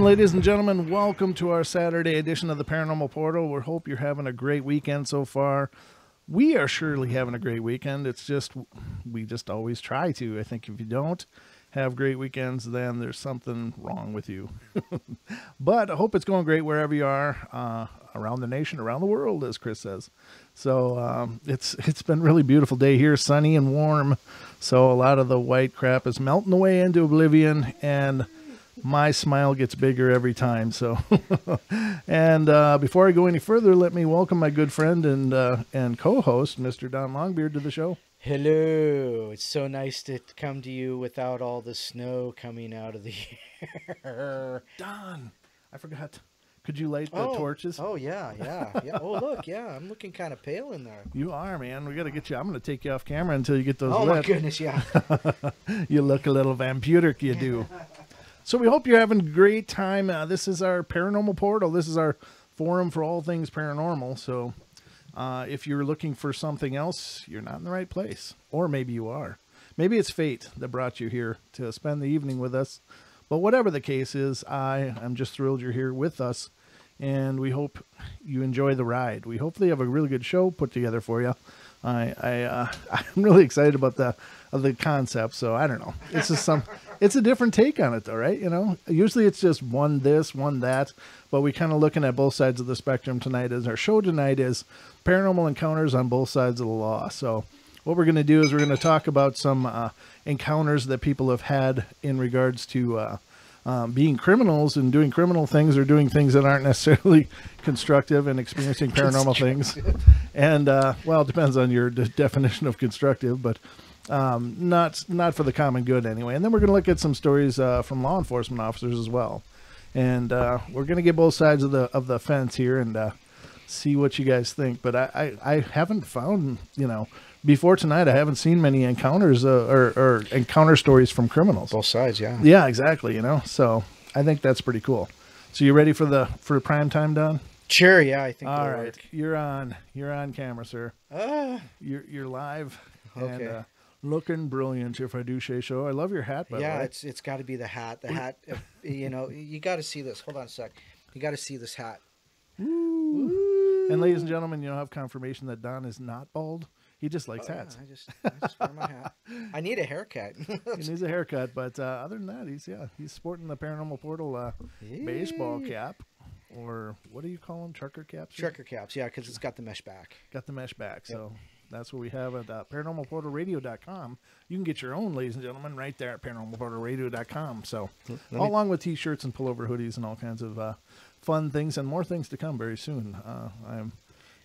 ladies and gentlemen, welcome to our Saturday edition of the Paranormal Portal. We hope you're having a great weekend so far. We are surely having a great weekend. It's just, we just always try to. I think if you don't have great weekends, then there's something wrong with you. But I hope it's going great wherever you are, around the nation, around the world, as Chris says. So it's been a really beautiful day here, sunny and warm. So a lot of the white crap is melting away into oblivion, and my smile gets bigger every time. So, and before I go any further, let me welcome my good friend and co-host, Mr. Don Longbeard, to the show. Hello. It's so nice to come to you without all the snow coming out of the air. Don, I forgot. Could you light the torches? Oh, yeah. Oh, look, yeah. I'm looking kind of pale in there. You are, man. We got to get you. I'm going to take you off camera until you get those lit. lit. My goodness, yeah. You look a little vampiric, you do. So we hope you're having a great time. This is our Paranormal Portal. This is our forum for all things paranormal. So if you're looking for something else, you're not in the right place. Or maybe you are. Maybe it's fate that brought you here to spend the evening with us. But whatever the case is, I'm just thrilled you're here with us. And we hope you enjoy the ride. We hopefully have a really good show put together for you. I'm really excited about the concept. So I don't know. It's just it's a different take on it though, right? You know, usually it's just one this, one that, but we kind of looking at both sides of the spectrum tonight. As our show tonight is paranormal encounters on both sides of the law. So what we're going to do is we're going to talk about some encounters that people have had in regards to being criminals and doing criminal things, or doing things that aren't necessarily constructive, and experiencing paranormal things. And well, it depends on your definition of constructive, but not for the common good anyway. And then we're going to look at some stories from law enforcement officers as well. And we're going to get both sides of the fence here and see what you guys think. But I haven't found, before tonight, I haven't seen many encounters or encounter stories from criminals. Both sides, yeah. Yeah, exactly. So I think that's pretty cool. So you ready for prime time, Don? Sure, yeah, I think. All right, you're on camera, sir. You're live. Okay. And looking brilliant, if I do say so. I love your hat, by the way. Yeah, it's got to be the hat. The hat, you got to see this. Hold on a sec. You got to see this hat. Ooh. And ladies and gentlemen, you have confirmation that Don is not bald. He just likes hats. I just wear my hat. I need a haircut. He needs a haircut, but other than that, he's sporting the Paranormal Portal baseball cap, or what do you call them? Trucker caps? Trucker caps, yeah, because it's got the mesh back. Got the mesh back, so that's what we have at paranormalportalradio.com. You can get your own, ladies and gentlemen, right there at paranormalportalradio.com. So, along with t-shirts and pullover hoodies and all kinds of fun things, and more things to come very soon. I'm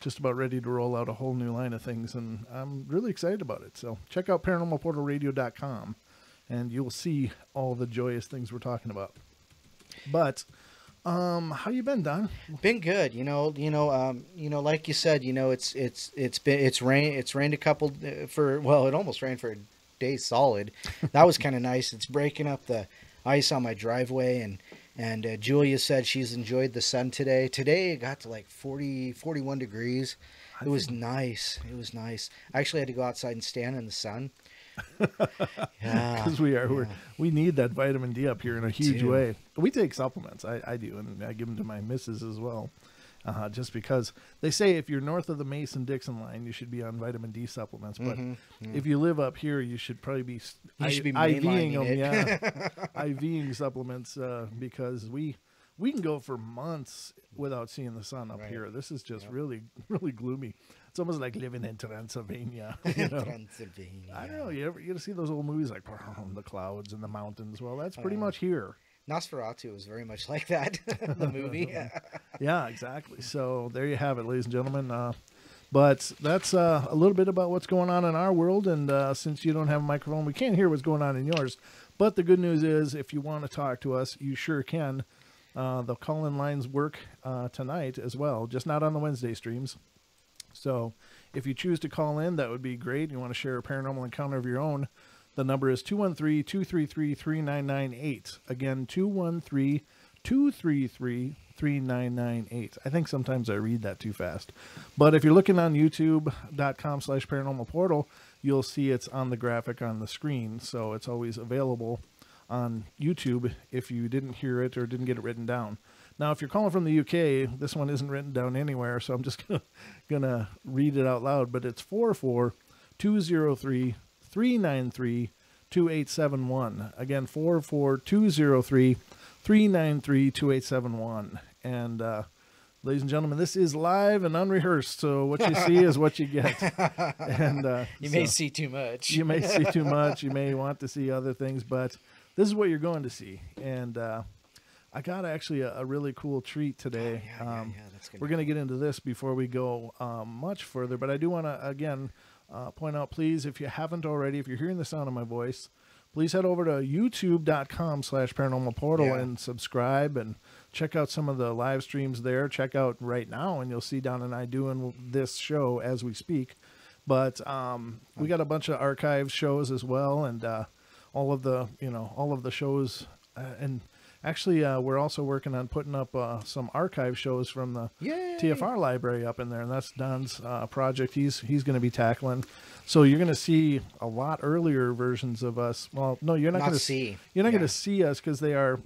just about ready to roll out a whole new line of things, and I'm really excited about it. So check out paranormalportalradio.com, and you'll see all the joyous things we're talking about. But how you been, Don? Been good. Like you said, it's rained a couple it almost rained for a day solid. That was kind of nice. It's breaking up the ice on my driveway, and Julia said she's enjoyed the sun today. Today it got to like 40, 41 degrees. It was nice. It was nice. I actually had to go outside and stand in the sun. Yeah, because we need that vitamin D up here in a huge way. We take supplements. I do, and I give them to my missus as well. Just because they say if you're north of the Mason-Dixon line, you should be on vitamin D supplements. But if you live up here, you should probably be IVing them. Yeah, IVing supplements because we can go for months without seeing the sun up here. This is just really, really gloomy. It's almost like living in Transylvania. Transylvania. I don't know. You ever see those old movies like the clouds and the mountains? Well, that's pretty much here. Nosferatu was very much like that, the movie. Yeah, exactly. So there you have it, ladies and gentlemen. But that's a little bit about what's going on in our world. And since you don't have a microphone, we can't hear what's going on in yours. But the good news is, if you want to talk to us, you sure can. The call-in lines work tonight as well, just not on the Wednesday streams. So if you choose to call in, that would be great. You want to share a paranormal encounter of your own, the number is 213-233-3998. Again, 213-233-3998. I think sometimes I read that too fast. But if you're looking on youtube.com/paranormal portal, you'll see it's on the graphic on the screen. So it's always available on YouTube if you didn't hear it or didn't get it written down. Now, if you're calling from the UK, this one isn't written down anywhere, so I'm just gonna read it out loud. But it's 44203-393-2871. Again, 44203-393-2871. And ladies and gentlemen, this is live and unrehearsed, so what you see is what you get. And you may see too much. You may see too much. You may want to see other things, but this is what you're going to see. And I got actually a really cool treat today. That's good. We're going to get into this before we go much further, but I do want to, again, point out, please, if you haven't already, if you're hearing the sound of my voice, please head over to youtube.com/paranormal portal and subscribe and check out some of the live streams there. Check out right now, and you'll see Don and I doing this show as we speak. But we got a bunch of archive shows as well, and all of the shows. And actually, we're also working on putting up some archive shows from the TFR library up in there, and that's Don's project. He's going to be tackling. So you're going to see a lot earlier versions of us. Well, no, you're not going to see. You're not going to see us because they're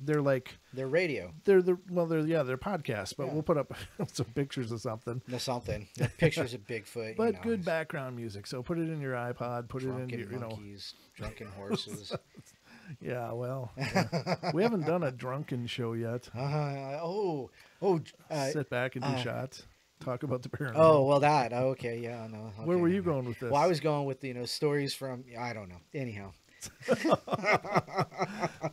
radio. They're podcasts, but we'll put up some pictures of something. The pictures of Bigfoot. But good background music. So put it in your iPod. Put drunken it in your monkeys, drunken horses. Yeah, well, we haven't done a drunken show yet. Sit back and do shots. Talk about the paranormal. Oh, well, that. Okay, yeah, no. Okay, Where were you going with this? Well, I was going with, stories from, I don't know. Anyhow.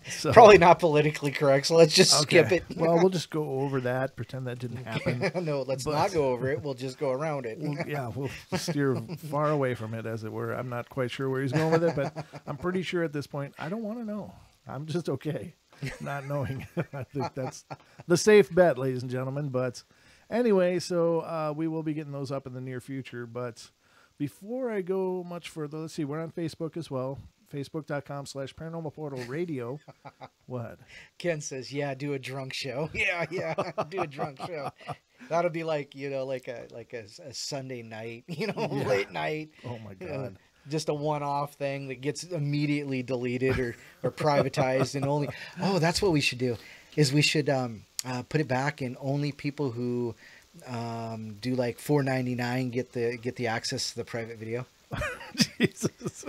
So, probably not politically correct, so let's just skip it. Well, we'll just go over that, pretend that didn't happen. No, let's not go over it. We'll just go around it. We'll steer far away from it, as it were. I'm not quite sure where he's going with it, but I'm pretty sure at this point, I don't want to know. I'm just okay not knowing. I think that's the safe bet, ladies and gentlemen. But anyway, so we will be getting those up in the near future. But before I go much further, let's see, we're on Facebook as well. Facebook.com/Paranormal Portal Radio. What? Ken says, yeah, do a drunk show. Yeah, do a drunk show. That'll be like, like a Sunday night, late night. Oh, my God. Just a one-off thing that gets immediately deleted or privatized and only. Oh, that's what we should do. Is we should put it back, and only people who do like $4.99 get the access to the private video. Jesus.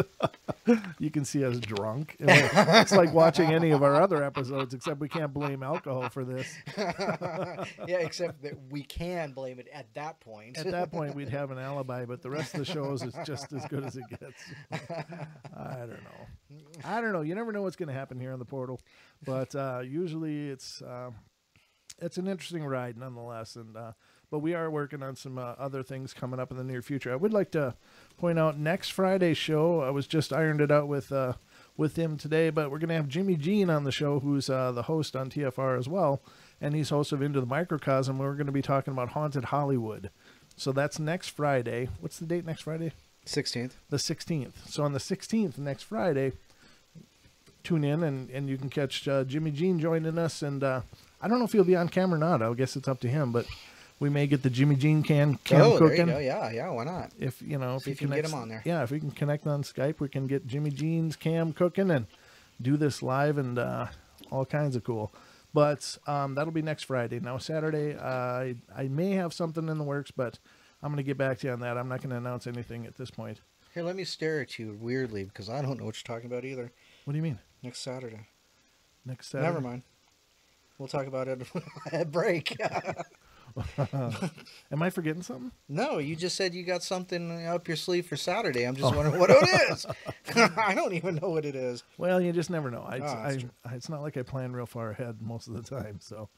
You can see us drunk. It's like watching any of our other episodes, except we can't blame alcohol for this. Yeah, except that we can blame it at that point. At that point, we'd have an alibi, but the rest of the shows is just as good as it gets. I don't know. You never know what's going to happen here on the portal, but usually it's an interesting ride nonetheless. And but we are working on some other things coming up in the near future. I would like to point out next Friday's show. I was just ironed it out with him today, but we're going to have Jimmy Jean on the show, who's the host on TFR as well, and he's host of Into the Microcosm. We're going to be talking about Haunted Hollywood. So that's next Friday. What's the date next Friday? 16th. The 16th. So on the 16th, next Friday, tune in and you can catch Jimmy Jean joining us. And I don't know if he'll be on camera or not. I guess it's up to him, but we may get the Jimmy Jean cam cooking. There you go. Yeah, why not? If See if you can get him on there. Yeah, if we can connect on Skype, we can get Jimmy Jean's cam cooking and do this live and all kinds of cool. But that'll be next Friday. Now Saturday, I may have something in the works, but I'm going to get back to you on that. I'm not going to announce anything at this point. Here, let me stare at you weirdly because I don't know what you're talking about either. What do you mean? Next Saturday. Next Saturday? Never mind. We'll talk about it at break. Am I forgetting something? No, you just said you got something up your sleeve for Saturday. I'm just wondering what it is. I don't even know what it is. Well, you just never know. It's not like I plan real far ahead most of the time. So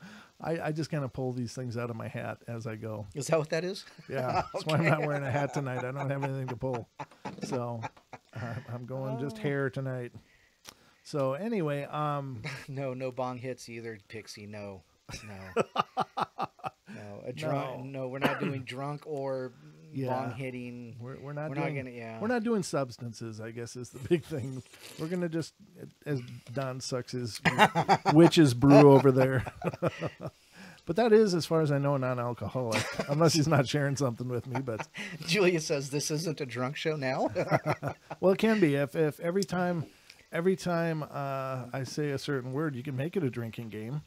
I just kind of pull these things out of my hat as I go. Is that what that is? Yeah. That's why I'm not wearing a hat tonight. I don't have anything to pull. So I'm going just hair tonight. So anyway. No bong hits either, Pixie. No. No, we're not doing drunk or bong hitting. We're not doing substances, I guess is the big thing. We're gonna just, as Don sucks his witch's brew over there. But that is, as far as I know, non-alcoholic, unless he's not sharing something with me. But Julia says this isn't a drunk show now. Well, it can be if every time every time I say a certain word, you can make it a drinking game.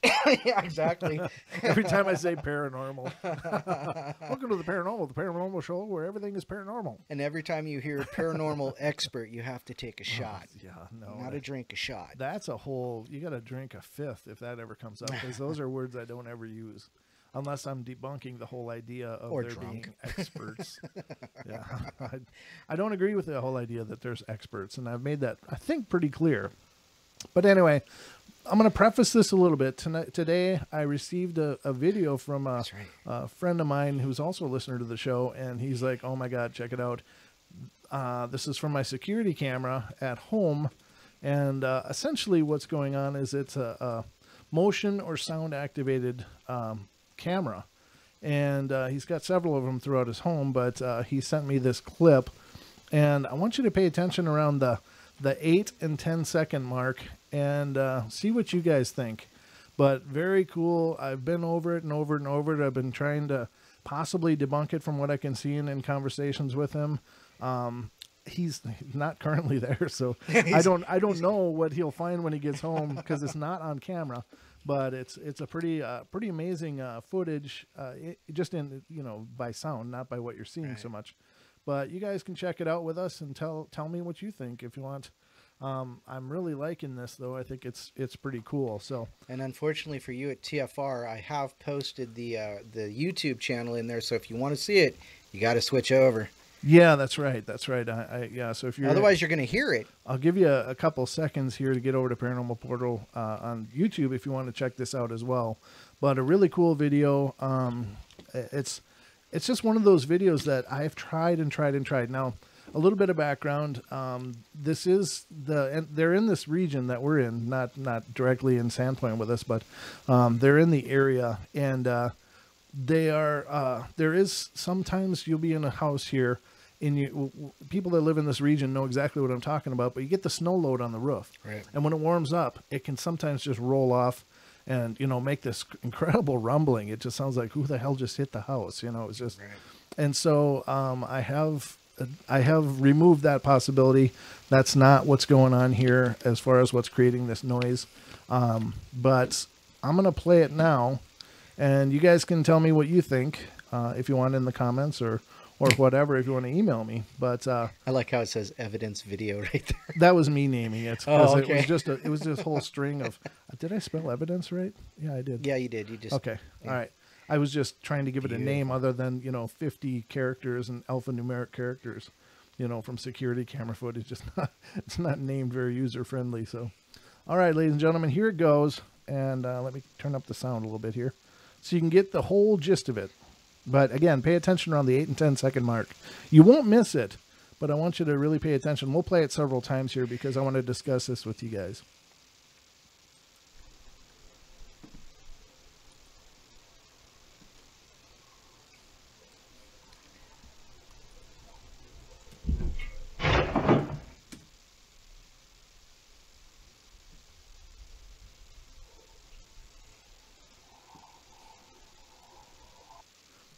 Yeah, exactly. Every time I say paranormal. Welcome to the paranormal show where everything is paranormal. And every time you hear paranormal expert, you have to take a shot. Yeah, no. Not a drink, a shot. That's a whole, you got to drink a fifth if that ever comes up, because those are words I don't ever use. Unless I'm debunking the whole idea of Or there drunk. being experts. Yeah, I don't agree with the whole idea that there's experts, and I've made that, I think, pretty clear. But anyway, I'm going to preface this a little bit. Today, I received a video from a friend of mine who's also a listener to the show, and he's like, oh my God, check it out. This is from my security camera at home, and essentially what's going on is it's a motion or sound activated camera, and he's got several of them throughout his home, but he sent me this clip, and I want you to pay attention around the 8 and 10 second mark and see what you guys think. But very cool. I've been over it and over and over it. I've been trying to possibly debunk it from what I can see in conversations with him. He's not currently there, so I don't know what he'll find when he gets home, because it's not on camera. But it's a pretty amazing footage, just in, by sound, not by what you're seeing so much. But you guys can check it out with us and tell me what you think if you want. I'm really liking this, though. I think it's pretty cool. So, and unfortunately for you at TFR, I have posted the YouTube channel in there. So if you want to see it, you got to switch over. Yeah, that's right. That's right. Yeah. So if you're otherwise, you're going to hear it. I'll give you a couple seconds here to get over to Paranormal Portal on YouTube if you want to check this out as well. But a really cool video. It's just one of those videos that I've tried and tried and tried. Now, a little bit of background. This is they're in this region that we're in, not directly in Sandpoint with us, but they're in the area, and they are. There is sometimes you'll be in a house here, and people that live in this region know exactly what I'm talking about. But you get the snow load on the roof, right? And when it warms up, it can sometimes just roll off and make this incredible rumbling. It just sounds like, who the hell just hit the house? It's just, right. And so I have removed that possibility. That's not what's going on here as far as what's creating this noise. But I'm going to play it now, and you guys can tell me what you think if you want in the comments or whatever, if you want to email me. But I like how it says evidence video right there. That was me naming it. Oh, okay. It was just a whole string of. Did I spell evidence right? Yeah, I did. Yeah, you did. You just okay. Yeah. All right. I was just trying to give it a name other than 50 characters and alphanumeric characters, from security camera footage. It's not named very user friendly. So, all right, ladies and gentlemen, here it goes. And let me turn up the sound a little bit here, so you can get the whole gist of it. But again, pay attention around the 8 and 10 second mark. You won't miss it, but I want you to really pay attention. We'll play it several times here because I want to discuss this with you guys.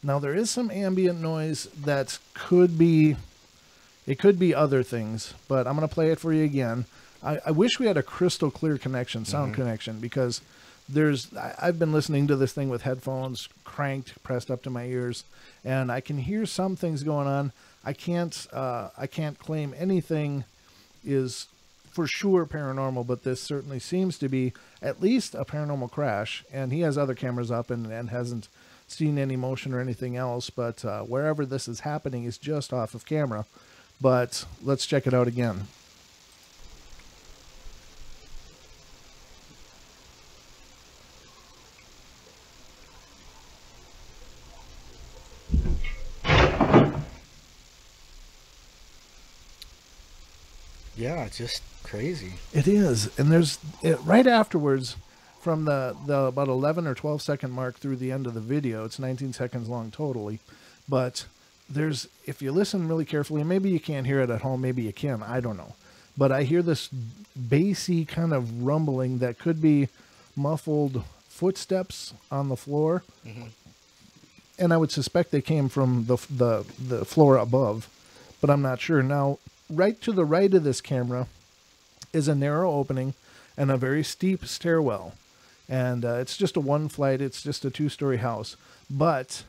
Now, there is some ambient noise that could be other things, but I'm going to play it for you again. I wish we had a crystal clear connection, sound connection, because I've been listening to this thing with headphones cranked, pressed up to my ears, and I can hear some things going on. I can't claim anything is for sure paranormal, but this certainly seems to be at least a paranormal crash, and he has other cameras up and hasn't seen any motion or anything else, but wherever this is happening is just off of camera. But let's check it out again. Yeah, it's just crazy. It is. And there's right afterwards, from the about 11 or 12 second mark through the end of the video, it's 19 seconds long totally, but if you listen really carefully, and maybe you can't hear it at home, maybe you can, I don't know, but I hear this bassy kind of rumbling that could be muffled footsteps on the floor, and I would suspect they came from the floor above, but I'm not sure. Now, right to the right of this camera is a narrow opening and a very steep stairwell. And it's just a one flight, it's just a 2-story house. But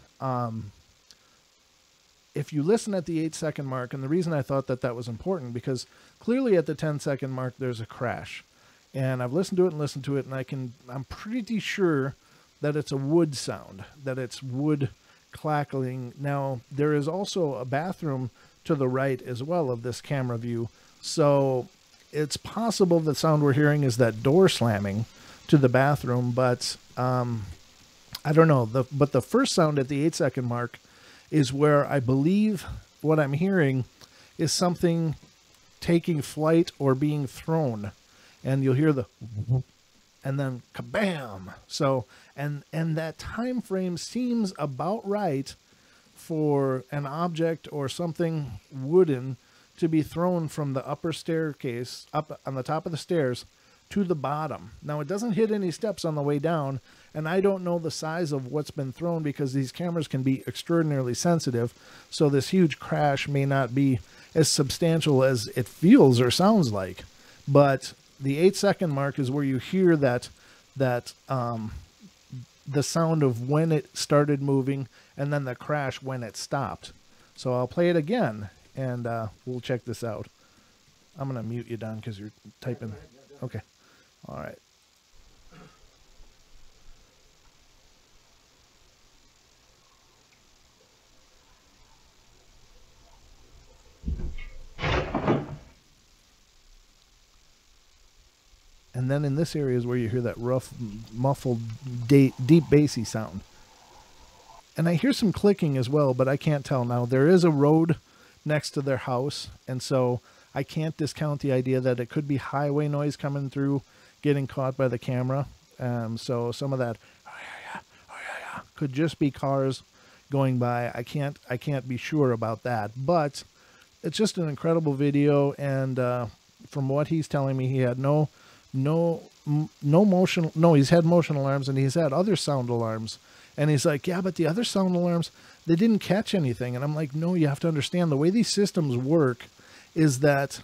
if you listen at the 8-second mark, and the reason I thought that was important, because clearly at the 10-second mark, there's a crash. And I've listened to it, and I'm pretty sure that it's a wood sound, that it's wood clackling. Now, there is also a bathroom to the right as well of this camera view. So it's possible the sound we're hearing is that door slamming to the bathroom, but I don't know. But the first sound at the 8-second mark is where I believe what I'm hearing is something taking flight or being thrown. And you'll hear the whoop, and then kabam. So, and that time frame seems about right for an object or something wooden to be thrown from the upper staircase up on the top of the stairs to the bottom. Now, it doesn't hit any steps on the way down, and I don't know the size of what's been thrown because these cameras can be extraordinarily sensitive, so this huge crash may not be as substantial as it feels or sounds like. But the 8-second mark is where you hear that the sound of when it started moving, and then the crash when it stopped. So I'll play it again, and we'll check this out. I'm going to mute you, Don, because you're typing. Okay. All right. And then in this area is where you hear that rough, muffled, deep bassy sound. And I hear some clicking as well, but I can't tell now. There is a road next to their house, and so I can't discount the idea that it could be highway noise coming through, getting caught by the camera. So some of that could just be cars going by. I can't be sure about that, but it's just an incredible video. And from what he's telling me, he had he's had motion alarms, and he's had other sound alarms. And he's like, yeah, but the other sound alarms, they didn't catch anything. And I'm like, no, you have to understand the way these systems work is that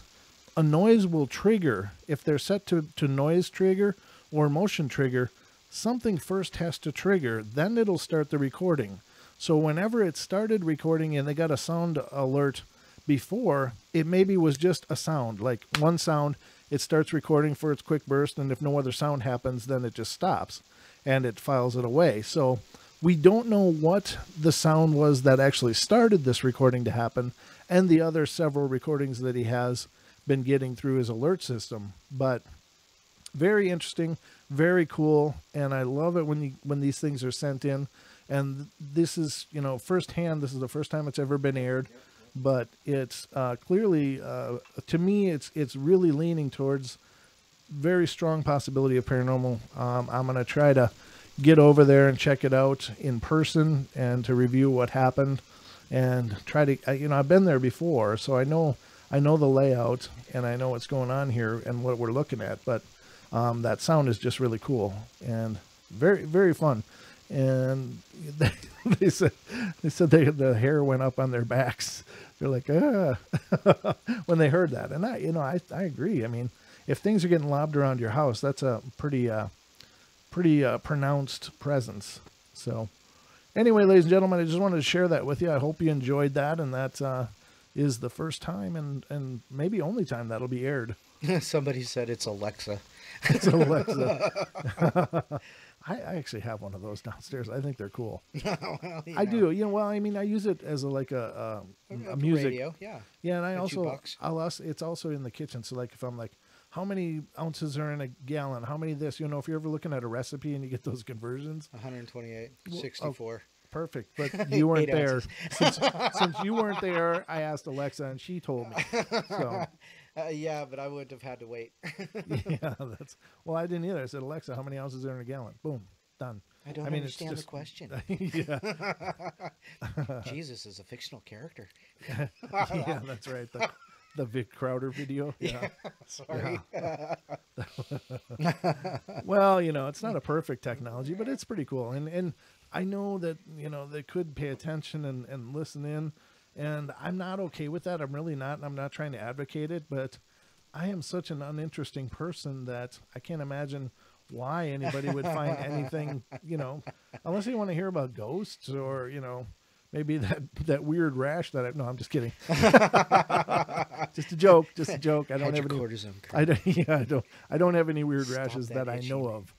a noise will trigger. If they're set to noise trigger or motion trigger, something first has to trigger, then it'll start the recording. So whenever it started recording and they got a sound alert before, it maybe was just a sound, like one sound, it starts recording for its quick burst, and if no other sound happens, then it just stops and it files it away. So we don't know what the sound was that actually started this recording to happen, and the other several recordings that he has been getting through his alert system. But very interesting, very cool, and I love it when these things are sent in. And this is, firsthand, this is the first time it's ever been aired. But it's clearly, to me, it's really leaning towards very strong possibility of paranormal. I'm going to try to get over there and check it out in person and to review what happened and try to, I've been there before, so I know the layout and I know what's going on here and what we're looking at. But that sound is just really cool and very, very fun. And they said the hair went up on their backs. They're like, when they heard that. And I agree. I mean, if things are getting lobbed around your house, that's a pretty pronounced presence. So anyway, ladies and gentlemen, I just wanted to share that with you. I hope you enjoyed that. And that is the first time and maybe only time that'll be aired. Somebody said it's Alexa. It's Alexa. I actually have one of those downstairs. I think they're cool. Well, I do. I use it as a music radio. Yeah. Yeah, and it's also in the kitchen. So like if I'm like, how many ounces are in a gallon? How many this? If you're ever looking at a recipe and you get those conversions. 128, 64. Perfect. But you weren't there. Since you weren't there, I asked Alexa and she told me. So. Yeah, but I wouldn't have had to wait. Yeah, I didn't either. I said, Alexa, how many ounces are in a gallon? Boom, done. I don't understand the question. Yeah. Jesus is a fictional character. Yeah, that's right. The Vic Crowder video. Yeah. Sorry. Yeah. Well, it's not a perfect technology, but it's pretty cool. And I know that, they could pay attention and listen in. And I'm not okay with that. I'm really not. And I'm not trying to advocate it, but I am such an uninteresting person that I can't imagine why anybody would find anything, unless you want to hear about ghosts or, maybe that weird rash that no, I'm just kidding. Just a joke. I don't have any. I don't have any weird rashes that I know of,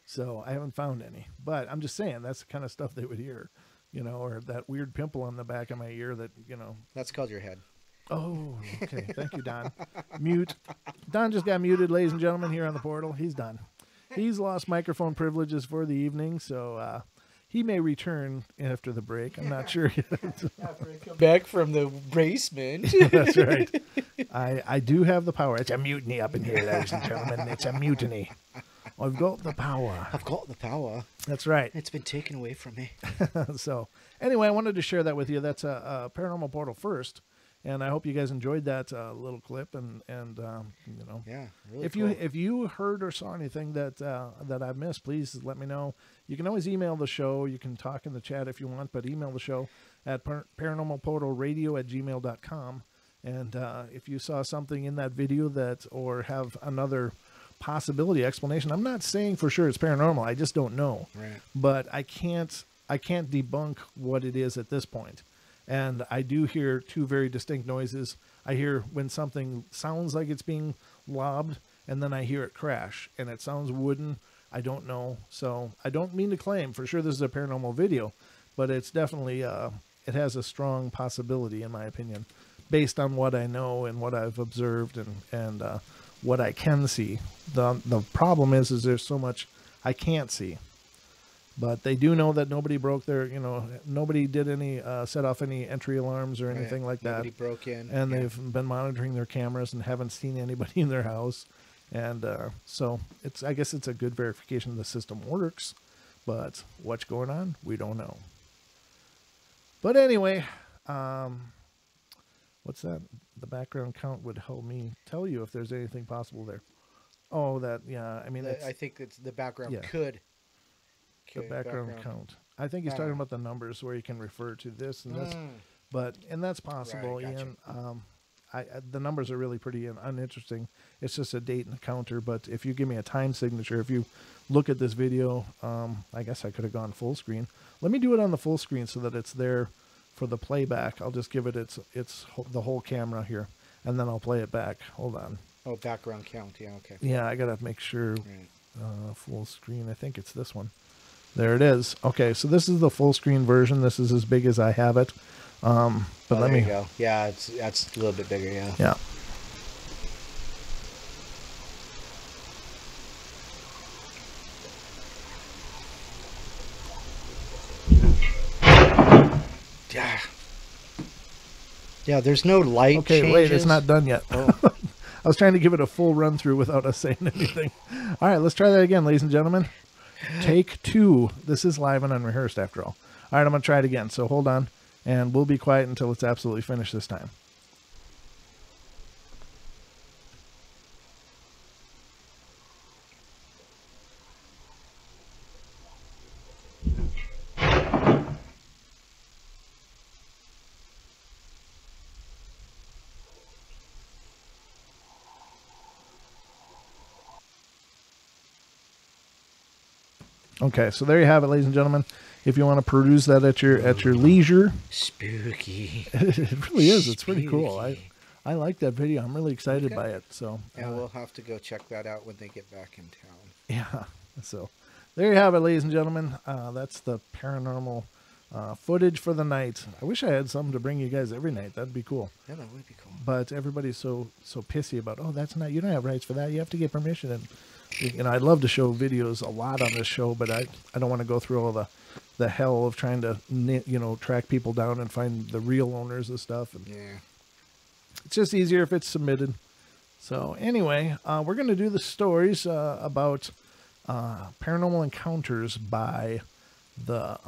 so I haven't found any. But I'm just saying that's the kind of stuff they would hear, or that weird pimple on the back of my ear that. That's called your head. Oh, okay. Thank you, Don. Mute. Don just got muted, ladies and gentlemen, here on the portal. He's done. He's lost microphone privileges for the evening, so he may return after the break. I'm not sure yet. After I come back from the basement. That's right. I do have the power. It's a mutiny up in here, ladies and gentlemen. It's a mutiny. I've got the power. I've got the power. That's right. It's been taken away from me. So, anyway, I wanted to share that with you. That's a Paranormal Portal first. And I hope you guys enjoyed that little clip, and yeah, really if you heard or saw anything that I missed, please let me know. You can always email the show. You can talk in the chat if you want, but email the show at paranormalportalradio@gmail.com. And if you saw something in that video or have another possibility explanation, I'm not saying for sure it's paranormal. I just don't know. Right. But I can't debunk what it is at this point. And I do hear two very distinct noises. I hear when something sounds like it's being lobbed, and then I hear it crash, and it sounds wooden. I don't know. So I don't mean to claim for sure this is a paranormal video, but it's definitely, it has a strong possibility, in my opinion, based on what I know and what I've observed and what I can see. The problem is there's so much I can't see. But they do know that nobody broke nobody did any, set off any entry alarms or anything like that. Nobody broke in. And they've been monitoring their cameras and haven't seen anybody in their house. And so I guess it's a good verification the system works. But what's going on, we don't know. But anyway, what's that? The background count would help me tell you if there's anything possible there. Oh, I think it's the background could. The background count. I think he's talking about the numbers where you can refer to this and this, and that's possible. Right, gotcha. Ian, the numbers are really pretty uninteresting. It's just a date and a counter. But if you give me a time signature, if you look at this video, I guess I could have gone full screen. Let me do it on the full screen so that it's there for the playback. I'll just give it the whole camera here, and then I'll play it back. Hold on. Oh, background count. Yeah, okay. Yeah, I gotta make sure. Full screen. I think it's this one. There it is. Okay, so this is the full screen version. This is as big as I have it. But let me go. Yeah, that's a little bit bigger. Yeah. Yeah. Yeah. There's no light. Okay, changes. wait, it's not done yet. Oh. I was trying to give it a full run through without us saying anything. All right, let's try that again, ladies and gentlemen. Take 2. This is live and unrehearsed after all. All right, I'm going to try it again. So hold on, and we'll be quiet until it's absolutely finished this time. Okay, so there you have it, ladies and gentlemen. If you want to peruse that at your leisure. Spooky. It really is. It's pretty cool. I like that video. I'm really excited by it. So yeah, we'll have to go check that out when they get back in town. Yeah. So there you have it, ladies and gentlemen. That's the paranormal footage for the night. I wish I had something to bring you guys every night. That'd be cool. Yeah, that would be cool. But everybody's so pissy about, you don't have rights for that. You have to get permission. And I'd love to show videos a lot on this show, but I don't want to go through all the hell of trying to track people down and find the real owners of stuff. And yeah, it's just easier if it's submitted. So anyway, we're going to do the stories about paranormal encounters by the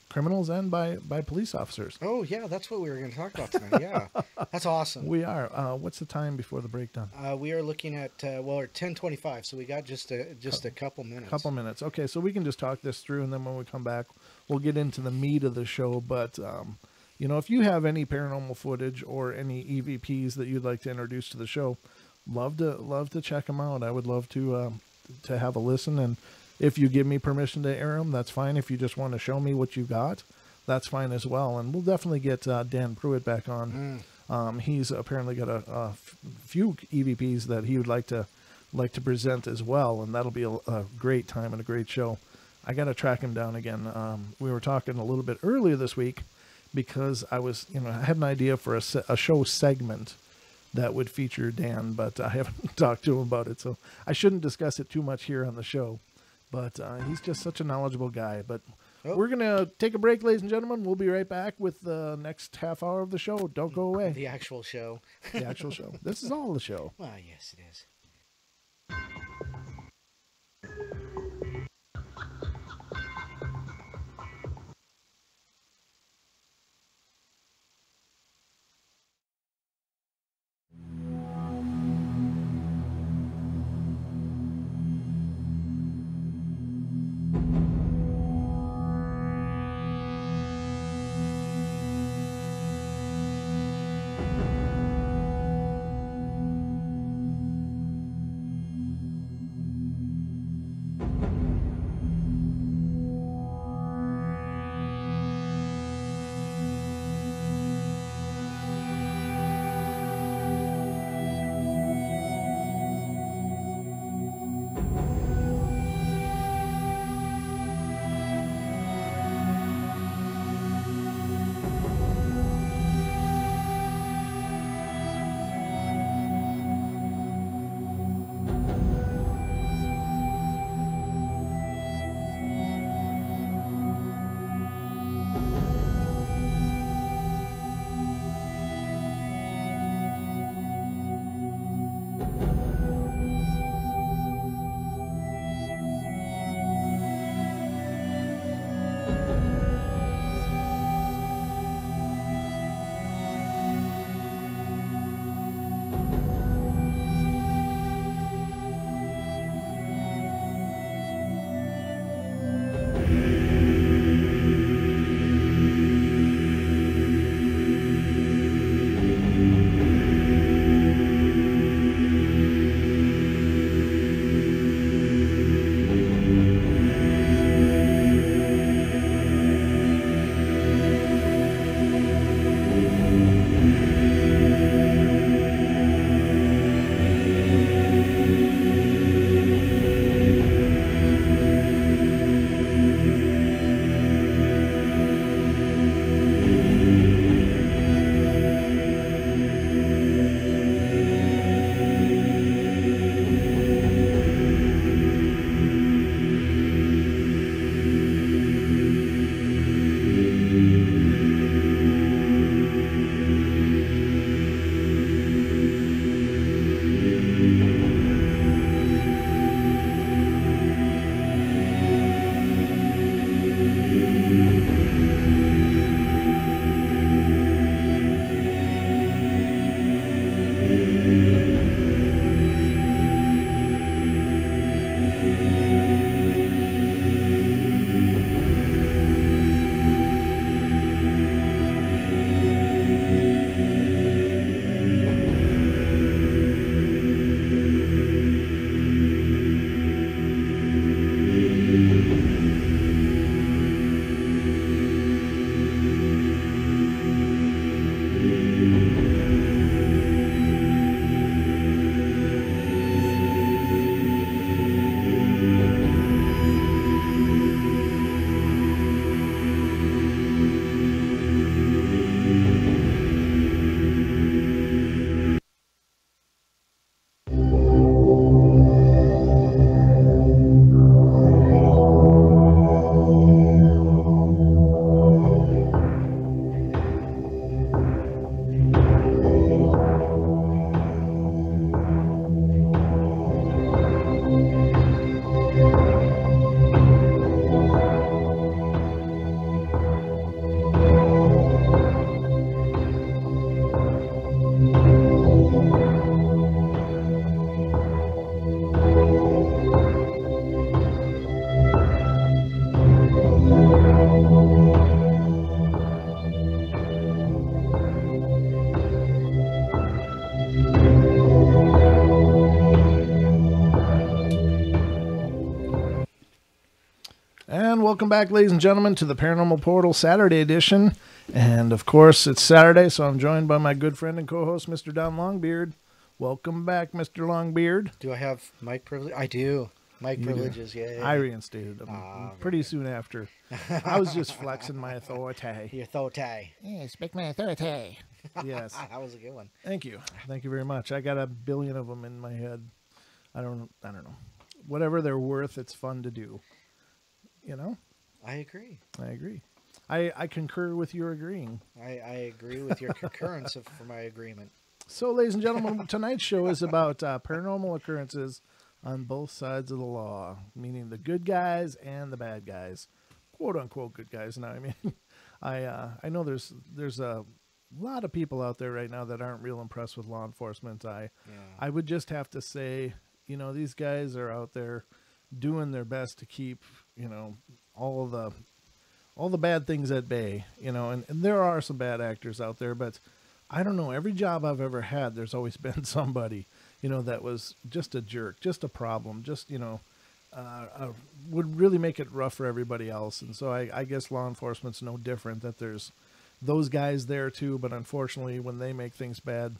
criminals and by police officers. Oh yeah, that's what we were going to talk about tonight. Yeah, that's awesome. We are. What's the time before the breakdown? We are looking at we're 10:25, so we got just a couple minutes. Couple minutes. Okay, so we can just talk this through, and then when we come back, we'll get into the meat of the show. But if you have any paranormal footage or any EVPs that you'd like to introduce to the show, love to check them out. I would love to have a listen, and if you give me permission to air them, that's fine. If you just want to show me what you got, that's fine as well. And we'll definitely get Dan Pruitt back on. He's apparently got a few EVPs that he would like to present as well, and that'll be a great time and a great show. I got to track him down again. We were talking a little bit earlier this week because I had an idea for a show segment that would feature Dan, but I haven't talked to him about it, so I shouldn't discuss it too much here on the show. But he's just such a knowledgeable guy. But we're going to take a break, ladies and gentlemen. We'll be right back with the next half hour of the show. Don't go away. The actual show. The actual show. This is all the show. Well, yes, it is. welcome back, ladies and gentlemen, to the Paranormal Portal Saturday edition. And, of course, it's Saturday, so I'm joined by my good friend and co-host, Mr. Don Longbeard. Welcome back, Mr. Longbeard. Do I have mic privilege? I do. Mic privileges, yeah. I reinstated them pretty soon after. I was just flexing my authority. Your authority. Yeah, speak my authority. Yes. That was a good one. Thank you. Thank you very much. I got a billion of them in my head. I don't know. Whatever they're worth, it's fun to do. You know? I agree. I concur with your agreeing. I agree with your concurrence for my agreement. So, ladies and gentlemen, tonight's show is about paranormal occurrences on both sides of the law, meaning the good guys and the bad guys, quote unquote good guys. Now, I mean, I know there's a lot of people out there right now that aren't real impressed with law enforcement. I would just have to say, you know, these guys are out there doing their best to keep, you know, all the bad things at bay, you know, and there are some bad actors out there, but I don't know, every job I've ever had, there's always been somebody, you know, that was just a jerk, just a problem, just, you know, would really make it rough for everybody else. And so I guess law enforcement's no different, that there's those guys there too, but unfortunately when they make things bad,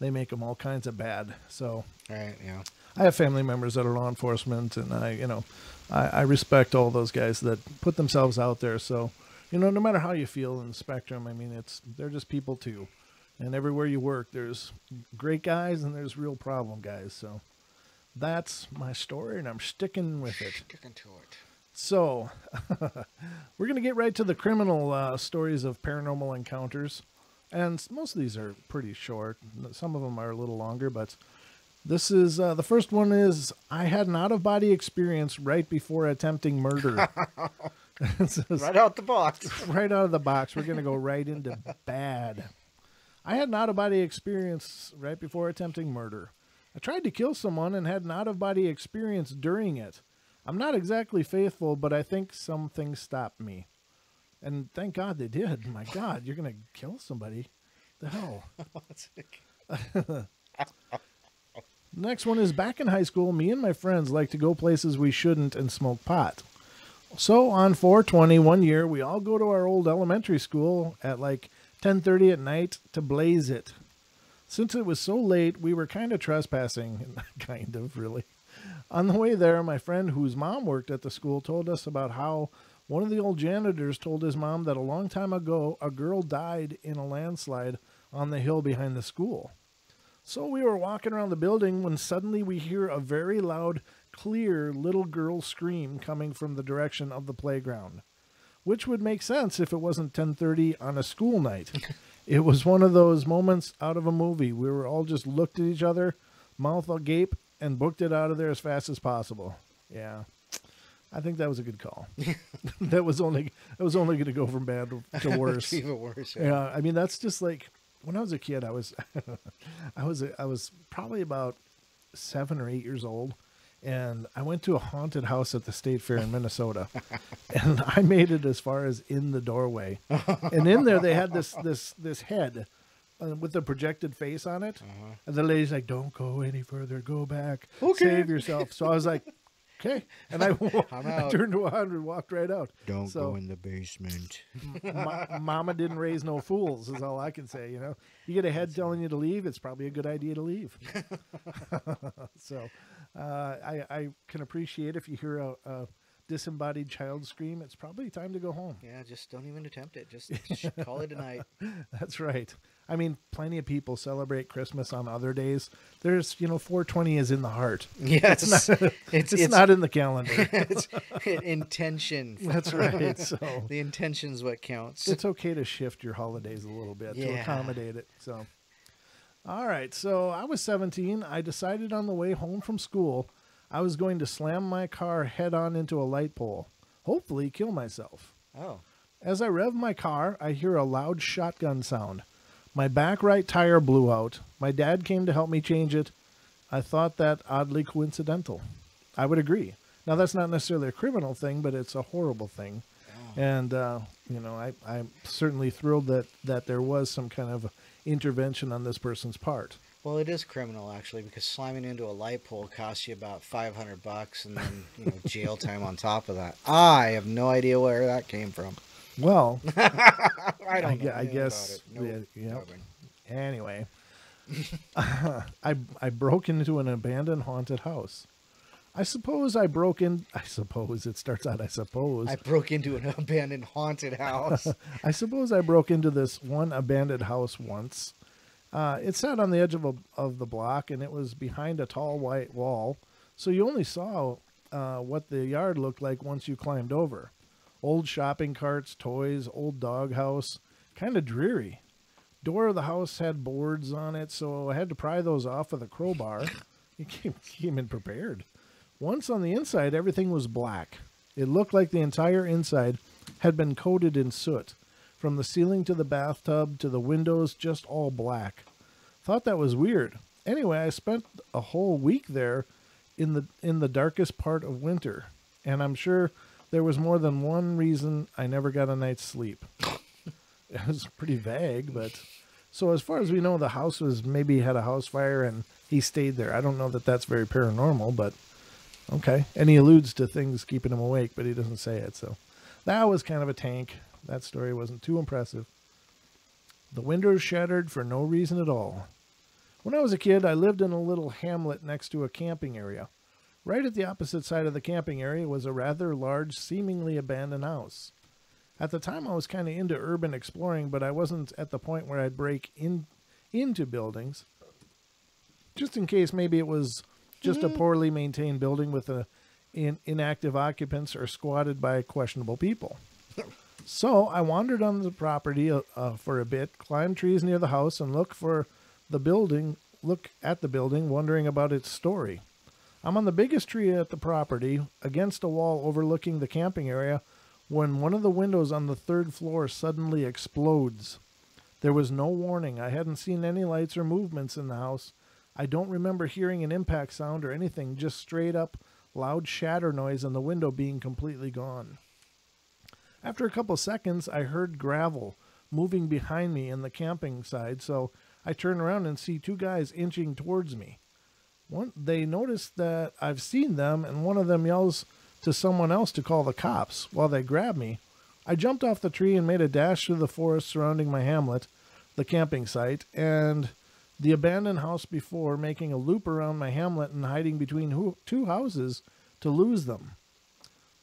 they make them all kinds of bad. So Right, yeah. I have family members that are law enforcement, and I respect all those guys that put themselves out there. So, you know, no matter how you feel in the spectrum, I mean, they're just people too. And everywhere you work, there's great guys and there's real problem guys. So that's my story, and I'm sticking with it. Sticking to it. So we're going to get right to the criminal stories of paranormal encounters. And most of these are pretty short. Some of them are a little longer, but this is the first one is, I had an out-of-body experience right before attempting murder. Right out the box. Right out of the box. We're going to go right into bad. I had an out-of-body experience right before attempting murder. I tried to kill someone and had an out-of-body experience during it. I'm not exactly faithful, but I think some things stopped me. And thank God they did. My God, you're going to kill somebody. The hell? Next one is, back in high school, me and my friends like to go places we shouldn't and smoke pot. So on 4/20 one year, we all go to our old elementary school at like 10:30 at night to blaze it. Since it was so late, we were kind of trespassing. Kind of, really. On the way there, my friend whose mom worked at the school told us about how one of the old janitors told his mom that a long time ago, a girl died in a landslide on the hill behind the school. So we were walking around the building when suddenly we hear a very loud, clear little girl scream coming from the direction of the playground, which would make sense if it wasn't 10:30 on a school night. It was one of those moments out of a movie. We were all just looked at each other, mouth agape, and booked it out of there as fast as possible. Yeah. I think that was a good call. That was only going to go from bad to worse. Even worse. Yeah, I mean, that's just like, when I was a kid, I was probably about 7 or 8 years old, and I went to a haunted house at the State Fair in Minnesota, and I made it as far as in the doorway, and in there they had this head with a projected face on it, and the lady's like, "Don't go any further, go back, save yourself." So I was like, okay. And I turned to 100, walked right out. Don't go in the basement. Mama didn't raise no fools, is all I can say. You know, you get a head telling you to leave, it's probably a good idea to leave. So I can appreciate if you hear a disembodied child scream, it's probably time to go home. Yeah, just don't even attempt it. Just call it a night. That's right. I mean, plenty of people celebrate Christmas on other days. There's, 4/20 is in the heart. Yes. It's not in the calendar. It's intention. That's right. So the intention's what counts. It's okay to shift your holidays a little bit to accommodate it. So, all right. So I was 17. I decided on the way home from school, I was going to slam my car head on into a light pole, hopefully kill myself. Oh. As I rev my car, I hear a loud shotgun sound. My back right tire blew out. My dad came to help me change it. I thought that oddly coincidental. I would agree. Now, that's not necessarily a criminal thing, but it's a horrible thing. Oh. And, I'm certainly thrilled that there was some kind of intervention on this person's part. Well, it is criminal actually because slamming into a light pole costs you about $500, and then jail time on top of that. I have no idea where that came from. Well, I don't know I anything guess. about it. No, Yeah. nothing. Anyway, I broke into an abandoned haunted house. I suppose it starts out, I suppose. I broke into an abandoned haunted house. I suppose I broke into this one abandoned house once. It sat on the edge of the block, and it was behind a tall white wall, so you only saw what the yard looked like once you climbed over. Old shopping carts, toys, old doghouse, kind of dreary. Door of the house had boards on it, so I had to pry those off with a crowbar. You came in prepared. Once on the inside, everything was black. It looked like the entire inside had been coated in soot. From the ceiling to the bathtub to the windows, just all black. Thought that was weird. Anyway, I spent a whole week there in the darkest part of winter, and I'm sure there was more than one reason I never got a night's sleep. It was pretty vague, but so as far as we know, the house maybe had a house fire and he stayed there. I don't know that that's very paranormal, but okay. And he alludes to things keeping him awake, but he doesn't say it. So that was kind of a tank. That story wasn't too impressive. The windows shattered for no reason at all. When I was a kid, I lived in a little hamlet next to a camping area. Right at the opposite side of the camping area was a rather large, seemingly abandoned house. At the time, I was kind of into urban exploring, but I wasn't at the point where I'd break into buildings. Just in case maybe it was just a poorly maintained building with inactive occupants or squatted by questionable people. So I wandered on the property for a bit, climbed trees near the house, and looked at the building, wondering about its story. I'm on the biggest tree at the property, against a wall overlooking the camping area, when one of the windows on the third floor suddenly explodes. There was no warning. I hadn't seen any lights or movements in the house. I don't remember hearing an impact sound or anything, just straight up loud shatter noise and the window being completely gone. After a couple seconds, I heard gravel moving behind me in the camping side, so I turn around and see two guys inching towards me. They notice that I've seen them, and one of them yells to someone else to call the cops. While they grab me, I jumped off the tree and made a dash through the forest surrounding my hamlet, the camping site, and the abandoned house before, making a loop around my hamlet and hiding between two houses to lose them.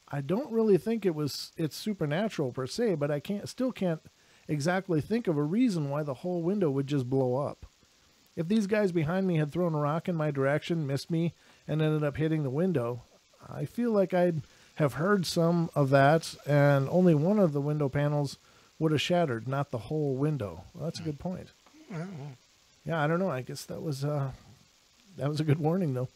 I don't really think it's supernatural per se, but I still can't exactly think of a reason why the whole window would just blow up. If these guys behind me had thrown a rock in my direction, missed me, and ended up hitting the window, I feel like I'd have heard some of that, and only one of the window panels would have shattered, not the whole window. Well, that's a good point. Yeah, I don't know. I guess that was a good warning, though.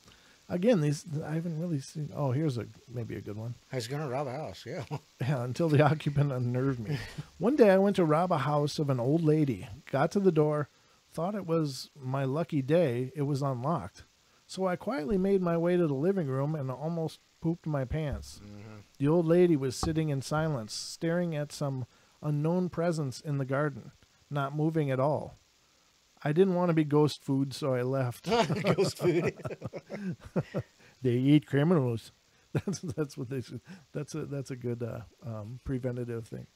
Again, I haven't really seen. Oh, here's maybe a good one. I was gonna rob a house. Yeah. Yeah, until the occupant unnerved me. One day I went to rob a house of an old lady. Got to the door, thought it was my lucky day. It was unlocked. So I quietly made my way to the living room and almost pooped my pants. Mm-hmm. The old lady was sitting in silence, staring at some unknown presence in the garden, not moving at all. I didn't want to be ghost food, so I left. Ghost food. They eat criminals. That's what they said. That's a good preventative thing.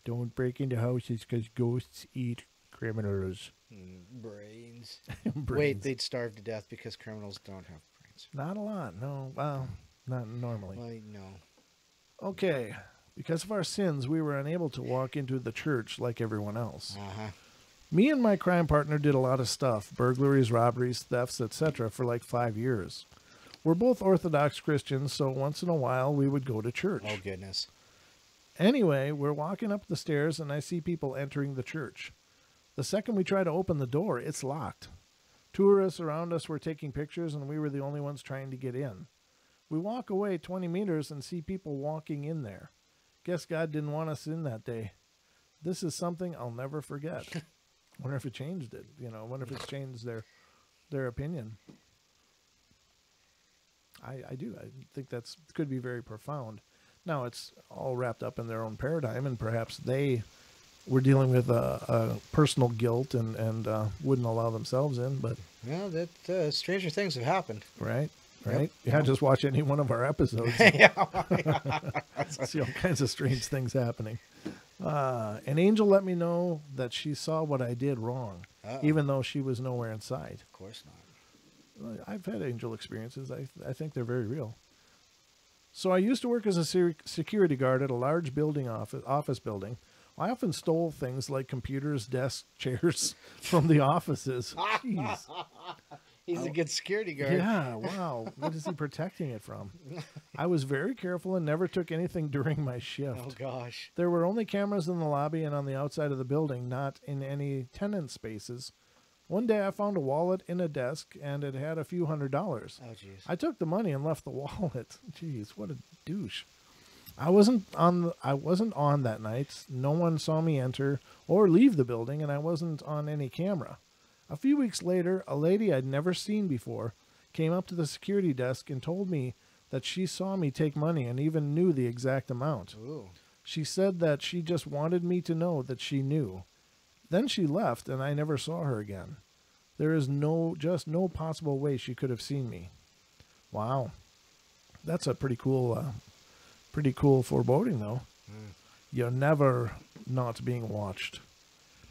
Don't break into houses because ghosts eat criminals. Brains. Brains. Wait, they'd starve to death because criminals don't have brains. Not a lot. No. Well, not normally. Well, no. Okay. Because of our sins, we were unable to walk into the church like everyone else. Uh-huh. Me and my crime partner did a lot of stuff, burglaries, robberies, thefts, etc., for like 5 years. We're both Orthodox Christians, so once in a while we would go to church. Oh, goodness. Anyway, we're walking up the stairs, and I see people entering the church. The second we try to open the door, it's locked. Tourists around us were taking pictures, and we were the only ones trying to get in. We walk away 20 meters and see people walking in there. Guess God didn't want us in that day. This is something I'll never forget. Wonder if it changed it. Wonder if it's changed their opinion. I do. I think that's could be very profound. Now, it's all wrapped up in their own paradigm, and perhaps they were dealing with a personal guilt and wouldn't allow themselves in. But Yeah, that stranger things have happened. right, Yep. right, yeah. Just watch any one of our episodes. Yeah. See all kinds of strange things happening. An angel let me know that she saw what I did wrong, Uh-oh. even though she was nowhere in sight. Of course not. I've had angel experiences. I think they're very real. So I used to work as a security guard at a large building office building. I often stole things like computers, desks, chairs from the offices. Jeez. He's a good security guard. Yeah, wow. What is he protecting it from? I was very careful and never took anything during my shift. Oh, gosh. There were only cameras in the lobby and on the outside of the building, not in any tenant spaces. One day I found a wallet in a desk and it had a few $100. Oh, jeez. I took the money and left the wallet. Jeez, what a douche. I wasn't on that night. No one saw me enter or leave the building, and I wasn't on any camera. A few weeks later, a lady I'd never seen before came up to the security desk and told me that she saw me take money and even knew the exact amount. Ooh. She said that she just wanted me to know that she knew. Then she left, and I never saw her again. There is no possible way she could have seen me. Wow. That's a pretty cool foreboding, though. Mm. You're never not being watched.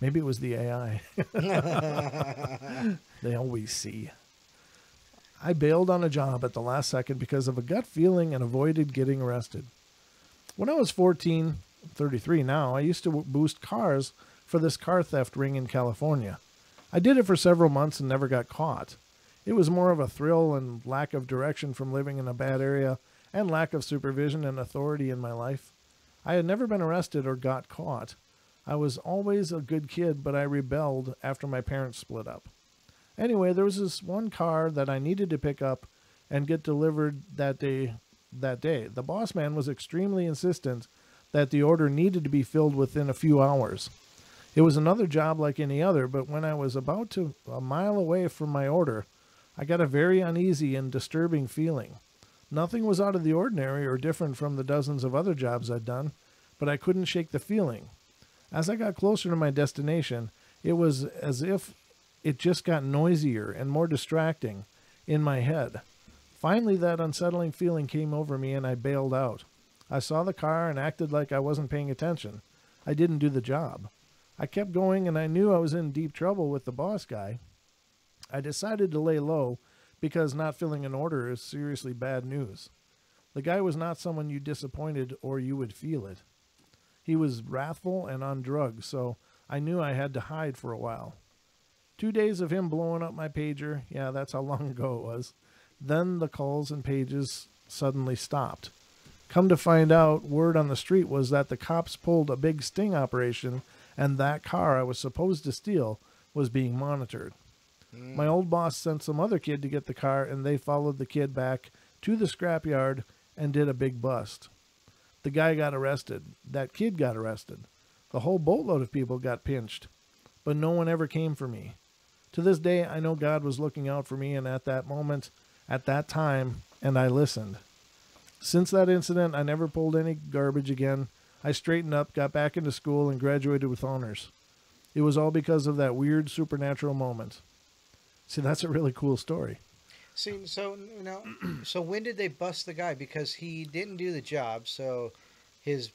Maybe it was the AI. They always see. I bailed on a job at the last second because of a gut feeling and avoided getting arrested. When I was 14, 33 now, I used to boost cars for this car theft ring in California. I did it for several months and never got caught. It was more of a thrill and lack of direction from living in a bad area and lack of supervision and authority in my life. I had never been arrested or got caught. I was always a good kid, but I rebelled after my parents split up. Anyway, there was this one car that I needed to pick up and get delivered that day. The boss man was extremely insistent that the order needed to be filled within a few hours. It was another job like any other, but when I was about a mile away from my order, I got a very uneasy and disturbing feeling. Nothing was out of the ordinary or different from the dozens of other jobs I'd done, but I couldn't shake the feeling. As I got closer to my destination, it was as if it just got noisier and more distracting in my head. Finally, that unsettling feeling came over me and I bailed out. I saw the car and acted like I wasn't paying attention. I didn't do the job. I kept going and I knew I was in deep trouble with the boss guy. I decided to lay low because not filling an order is seriously bad news. The guy was not someone you disappointed or you would feel it. He was wrathful and on drugs, so I knew I had to hide for a while. 2 days of him blowing up my pager, yeah, that's how long ago it was. Then the calls and pages suddenly stopped. Come to find out, word on the street was that the cops pulled a big sting operation and that car I was supposed to steal was being monitored. My old boss sent some other kid to get the car, and they followed the kid back to the scrapyard and did a big bust. The guy got arrested. That kid got arrested. The whole boatload of people got pinched. But no one ever came for me. To this day, I know God was looking out for me, and at that moment, at that time, and I listened. Since that incident, I never pulled any garbage again. I straightened up, got back into school, and graduated with honors. It was all because of that weird supernatural moment. See, that's a really cool story. See, so so when did they bust the guy? Because he didn't do the job, so his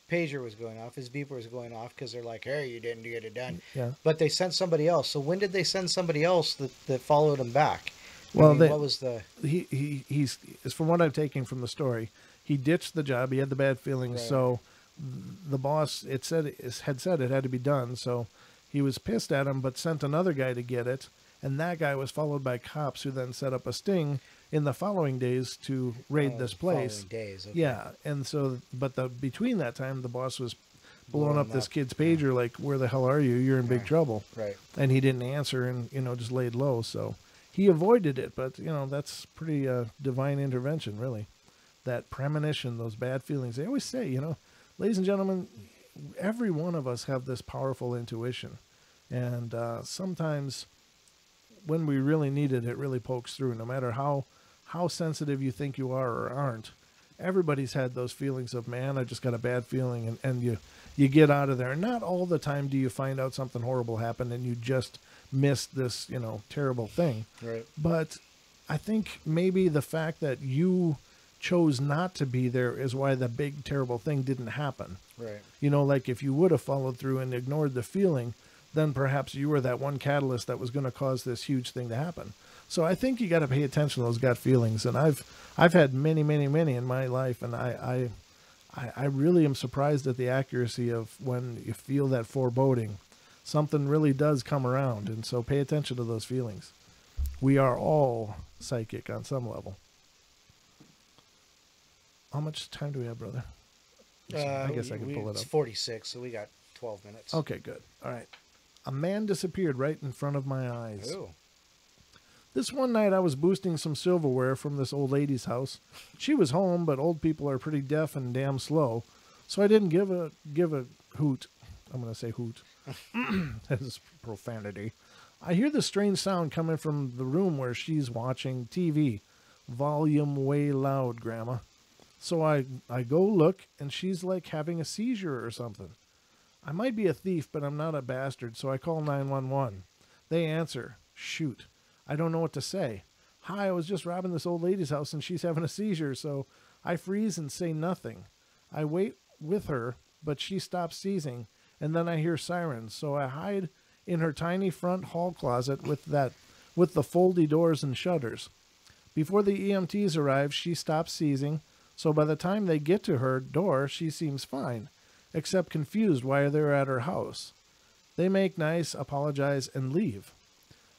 pager was going off, his beeper was going off because they're like, "Hey, you didn't get it done." Yeah. But they sent somebody else. So when did they send somebody else that followed him back? Well, what was the? He's from what I'm taking from the story, he ditched the job. He had the bad feelings, Right. so the boss had said it had to be done. So he was pissed at him, but sent another guy to get it. And that guy was followed by cops who then set up a sting in the following days to raid this place. Following days, okay. Yeah, and so, but between that time, the boss was blowing up this kid's pager, like, "Where the hell are you? You're in big trouble." Right. And he didn't answer, and just laid low. So he avoided it, but that's pretty divine intervention, really. That premonition, those bad feelings. They always say, ladies and gentlemen, every one of us have this powerful intuition, and sometimes when we really need it, it really pokes through, no matter how sensitive you think you are or aren't. everybody's had those feelings of, man, I just got a bad feeling, and you get out of there. Not all the time do you find out something horrible happened and you just missed this, terrible thing. Right. But I think maybe the fact that you chose not to be there is why the big terrible thing didn't happen. Right. Like if you would have followed through and ignored the feeling, then perhaps you were that one catalyst that was going to cause this huge thing to happen. So I think you got to pay attention to those gut feelings. And I've had many, many, many in my life, and I really am surprised at the accuracy of when you feel that foreboding. Something really does come around, and so pay attention to those feelings. We are all psychic on some level. How much time do we have, brother? I guess I can pull it up. It's 46, so we got 12 minutes. Okay, good. All right. A man disappeared right in front of my eyes. Ooh. This one night I was boosting some silverware from this old lady's house. She was home, but old people are pretty deaf and damn slow, so I didn't give a hoot. I'm going to say hoot. That is profanity. I hear the strange sound coming from the room where she's watching TV. Volume way loud, Grandma. So I go look, and she's like having a seizure or something. I might be a thief, but I'm not a bastard, so I call 911. They answer. Shoot. I don't know what to say. Hi, I was just robbing this old lady's house, and she's having a seizure, so I freeze and say nothing. I wait with her, but she stops seizing, and then I hear sirens, so I hide in her tiny front hall closet with the foldy doors and shutters. Before the EMTs arrive, she stops seizing, so by the time they get to her door, she seems fine, except confused why they're at her house. They make nice, apologize, and leave.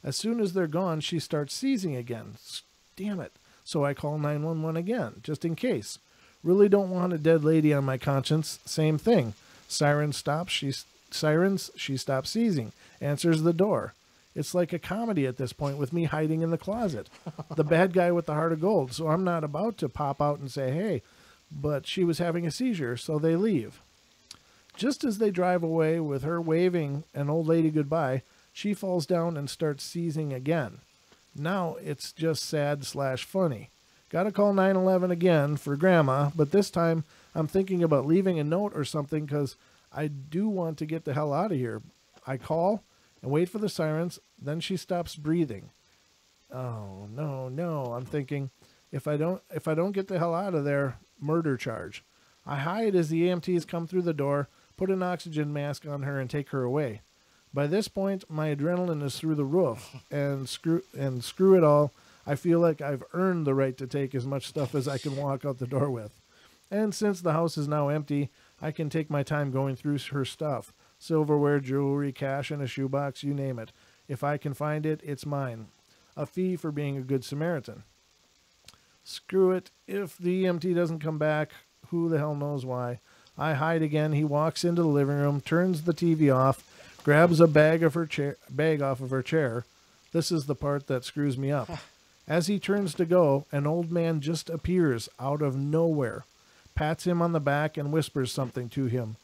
As soon as they're gone, she starts seizing again. Damn it. So I call 911 again, just in case. Really don't want a dead lady on my conscience. Same thing. Sirens, she stops seizing. Answers the door. It's like a comedy at this point with me hiding in the closet. The bad guy with the heart of gold. So I'm not about to pop out and say, hey, but she was having a seizure, so they leave. Just as they drive away with her waving an old lady goodbye, she falls down and starts seizing again. Now it's just sad/funny. Gotta call 911 again for Grandma, but this time I'm thinking about leaving a note or something because I do want to get the hell out of here. I call and wait for the sirens, then she stops breathing. Oh, no. I'm thinking, if I don't get the hell out of there, murder charge. I hide as the EMTs come through the door, put an oxygen mask on her, and take her away. By this point, my adrenaline is through the roof, and screw it all, I feel like I've earned the right to take as much stuff as I can walk out the door with. And since the house is now empty, I can take my time going through her stuff. Silverware, jewelry, cash in a shoebox, you name it. If I can find it, it's mine. A fee for being a good Samaritan. Screw it. If the EMT doesn't come back, who the hell knows why. I hide again. He walks into the living room, turns the TV off, grabs a bag off of her chair. This is the part that screws me up. As he turns to go, an old man just appears out of nowhere, pats him on the back and whispers something to him.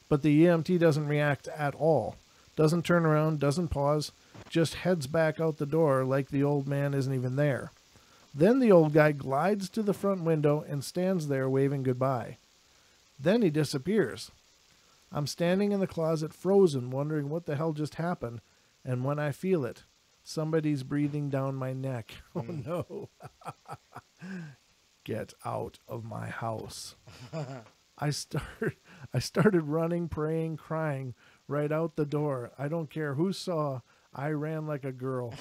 But the EMT doesn't react at all. Doesn't turn around, doesn't pause, just heads back out the door like the old man isn't even there. Then the old guy glides to the front window and stands there waving goodbye. Then he disappears. I'm standing in the closet frozen, wondering what the hell just happened, and when I feel it, somebody's breathing down my neck. Oh no. Get out of my house. I started running, praying, crying right out the door. I don't care who saw. I ran like a girl.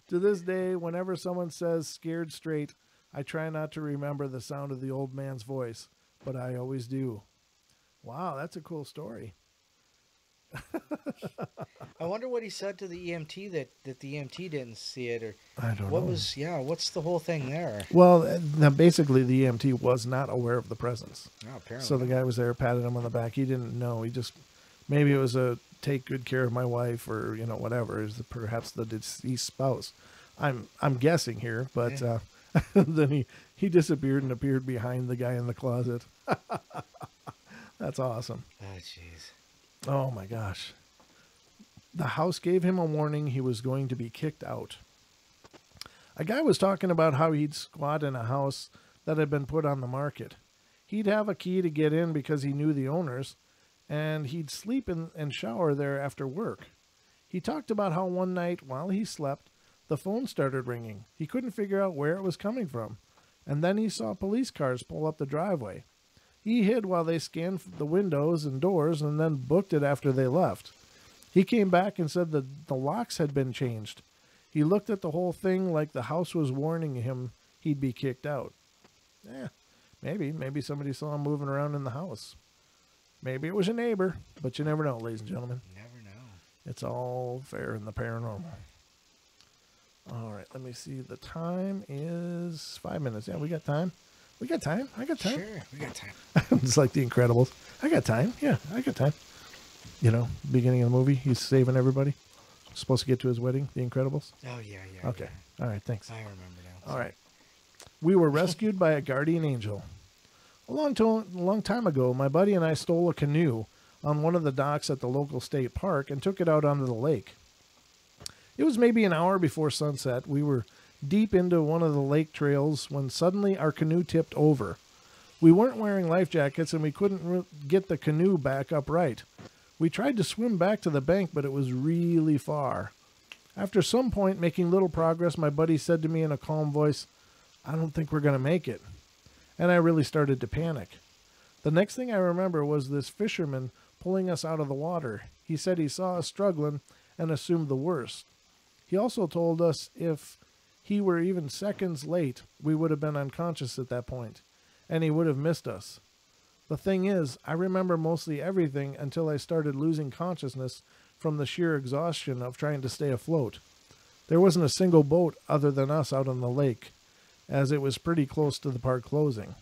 To this day, whenever someone says scared straight, I try not to remember the sound of the old man's voice, but I always do. Wow, that's a cool story. I wonder what he said to the EMT that the EMT didn't see it, or I don't know. What's the whole thing there? Well, now basically the EMT was not aware of the presence. Oh, apparently. So the guy was there, patted him on the back. He didn't know. He just, maybe it was a take good care of my wife, or whatever, is perhaps the deceased spouse. I'm guessing here, but Yeah. then he disappeared and appeared behind the guy in the closet. That's awesome. Oh, jeez. Oh my gosh. The house gave him a warning he was going to be kicked out. A guy was talking about how he'd squat in a house that had been put on the market. He'd have a key to get in because he knew the owners, and he'd sleep and shower there after work. He talked about how one night while he slept, the phone started ringing. He couldn't figure out where it was coming from, and then he saw police cars pull up the driveway. He hid while they scanned the windows and doors and then booked it after they left. He came back and said that the locks had been changed. He looked at the whole thing like the house was warning him he'd be kicked out. Maybe somebody saw him moving around in the house. Maybe it was a neighbor, but you never know, ladies and gentlemen. Never know. It's all fair in the paranormal. All right, let me see. The time is 5 minutes. Yeah, we got time. We got time. I got time. Sure, we got time. It's like The Incredibles. I got time. Yeah, I got time. You know, beginning of the movie, he's saving everybody. Supposed to get to his wedding, The Incredibles. Oh, yeah. Okay. Yeah. All right, thanks. I remember now. All right. We were rescued by a guardian angel. A long time ago, my buddy and I stole a canoe on one of the docks at the local state park and took it out onto the lake. It was maybe an hour before sunset. We were deep into one of the lake trails when suddenly our canoe tipped over. We weren't wearing life jackets and we couldn't get the canoe back upright. We tried to swim back to the bank, but it was really far. After some point making little progress, my buddy said to me in a calm voice, "I don't think we're going to make it." And I really started to panic. The next thing I remember was this fisherman pulling us out of the water. He said he saw us struggling and assumed the worst. He also told us if he were even seconds late, we would have been unconscious at that point, and he would have missed us. The thing is, I remember mostly everything until I started losing consciousness from the sheer exhaustion of trying to stay afloat. There wasn't a single boat other than us out on the lake, as it was pretty close to the park closing.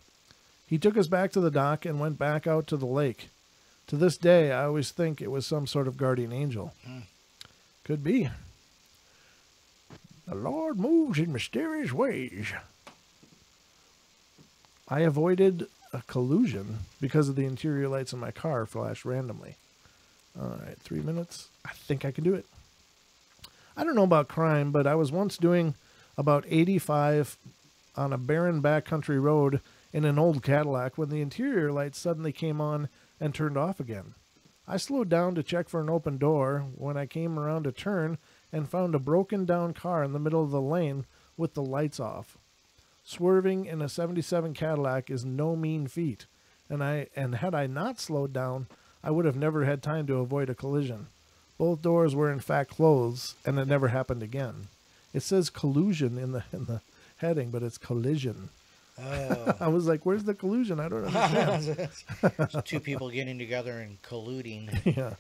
He took us back to the dock and went back out to the lake. To this day, I always think it was some sort of guardian angel. Could be. The Lord moves in mysterious ways. I avoided a collision because of the interior lights in my car flashed randomly. All right, 3 minutes. I think I can do it. I don't know about crime, but I was once doing about 85 on a barren backcountry road in an old Cadillac when the interior lights suddenly came on and turned off again. I slowed down to check for an open door when I came around a turn and found a broken down car in the middle of the lane with the lights off. Swerving in a 77 Cadillac is no mean feat, and had I not slowed down, I would have never had time to avoid a collision. Both doors were in fact closed, and it never happened again. It says collusion in the heading, but it's collision. Oh. I was like, where's the collusion? I don't understand. Two people getting together and colluding. Yeah.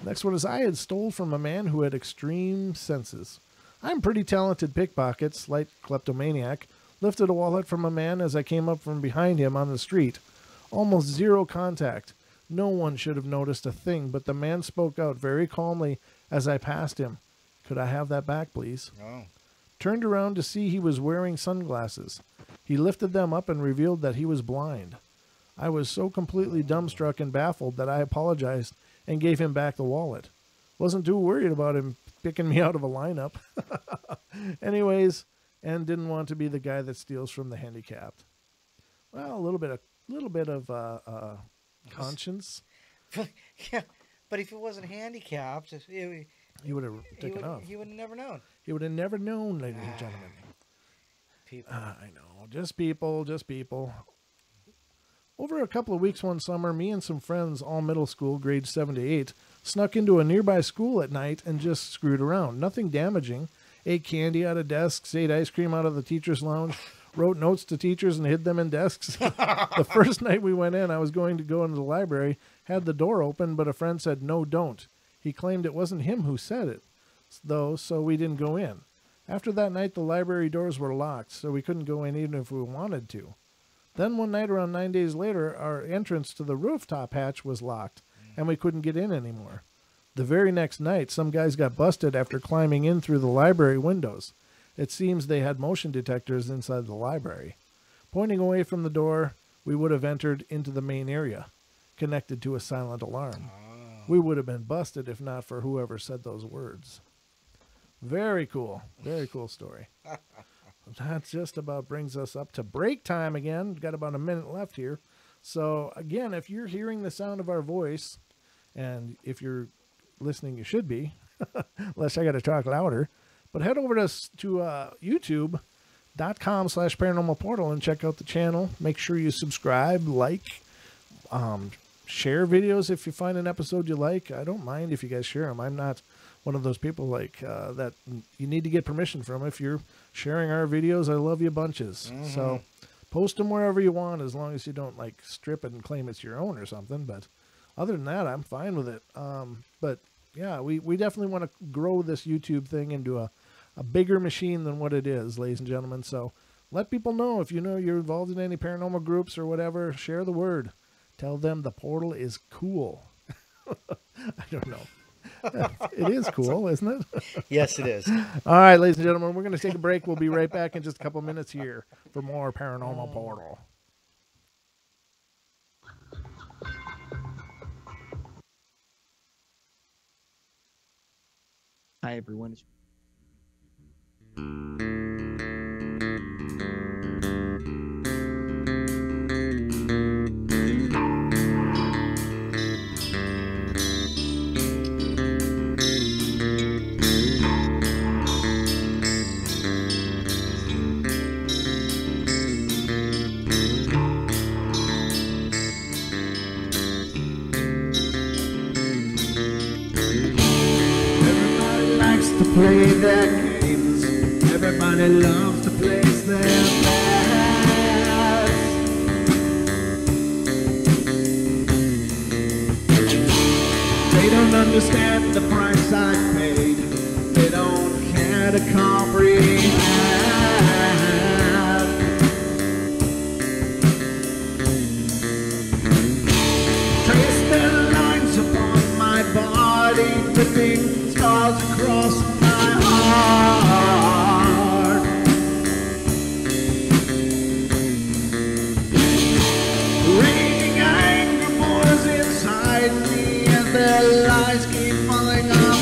Next one is I had stole from a man who had extreme senses. I'm pretty talented pickpocket, slight kleptomaniac, lifted a wallet from a man as I came up from behind him on the street. Almost zero contact. No one should have noticed a thing, but the man spoke out very calmly as I passed him. "Could I have that back, please?" Oh. Turned around to see he was wearing sunglasses. He lifted them up and revealed that he was blind. I was so completely dumbstruck and baffled that I apologized and gave him back the wallet. Wasn't too worried about him picking me out of a lineup. Anyways, and didn't want to be the guy that steals from the handicapped. Well, a little bit of conscience. Yeah, but if it wasn't handicapped, He would have taken off. He would have never known. He would have never known, ladies and gentlemen. People. I know. Just people. Over a couple of weeks one summer, me and some friends, all middle school, grades 7 to 8, snuck into a nearby school at night and just screwed around. Nothing damaging. Ate candy out of desks, ate ice cream out of the teacher's lounge, wrote notes to teachers and hid them in desks. The first night we went in, I was going to go into the library, had the door open, but a friend said, "No, don't." He claimed it wasn't him who said it, though, so we didn't go in. After that night, the library doors were locked, so we couldn't go in even if we wanted to. Then one night, around 9 days later, our entrance to the rooftop hatch was locked, and we couldn't get in anymore. The very next night, some guys got busted after climbing in through the library windows. It seems they had motion detectors inside the library. Pointing away from the door, we would have entered into the main area, connected to a silent alarm. We would have been busted if not for whoever said those words. Very cool. Very cool story. that just about brings us up to break time again. Got about a minute left here. So again, if you're hearing the sound of our voice, and if you're listening, you should be, unless I got to talk louder, but head over to youtube.com/paranormal portal and check out the channel. Make sure you subscribe, like, share videos if you find an episode you like. I don't mind if you guys share them. I'm not one of those people that you need to get permission from. If you're sharing our videos, I love you bunches. Mm-hmm. So post them wherever you want, as long as you don't strip it and claim it's your own or something. But other than that, I'm fine with it. But yeah, we definitely want to grow this YouTube thing into a bigger machine than what it is, ladies and gentlemen. So let people know if you know you're involved in any paranormal groups or whatever. Share the word. Tell them the portal is cool. I don't know. It is cool, isn't it? Yes, it is. All right, ladies and gentlemen, we're going to take a break. We'll be right back in just a couple minutes here for more Paranormal Portal. Hi, everyone. Play their games. Everybody loves to place their bets. They don't understand the price I paid. They don't care to comprehend. Trace their lines upon my body, dripping scars across my heart. Raging anger pours inside me as their lies keep falling apart.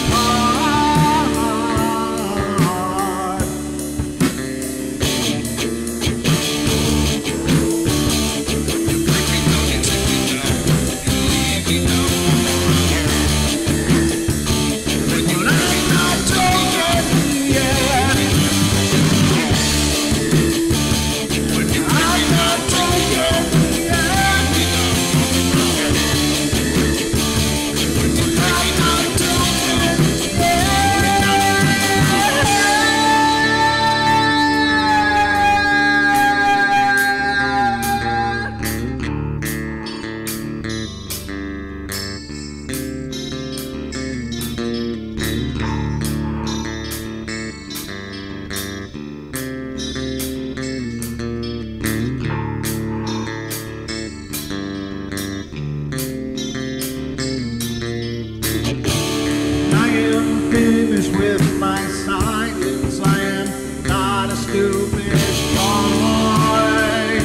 With my silence, I am not a stupid boy.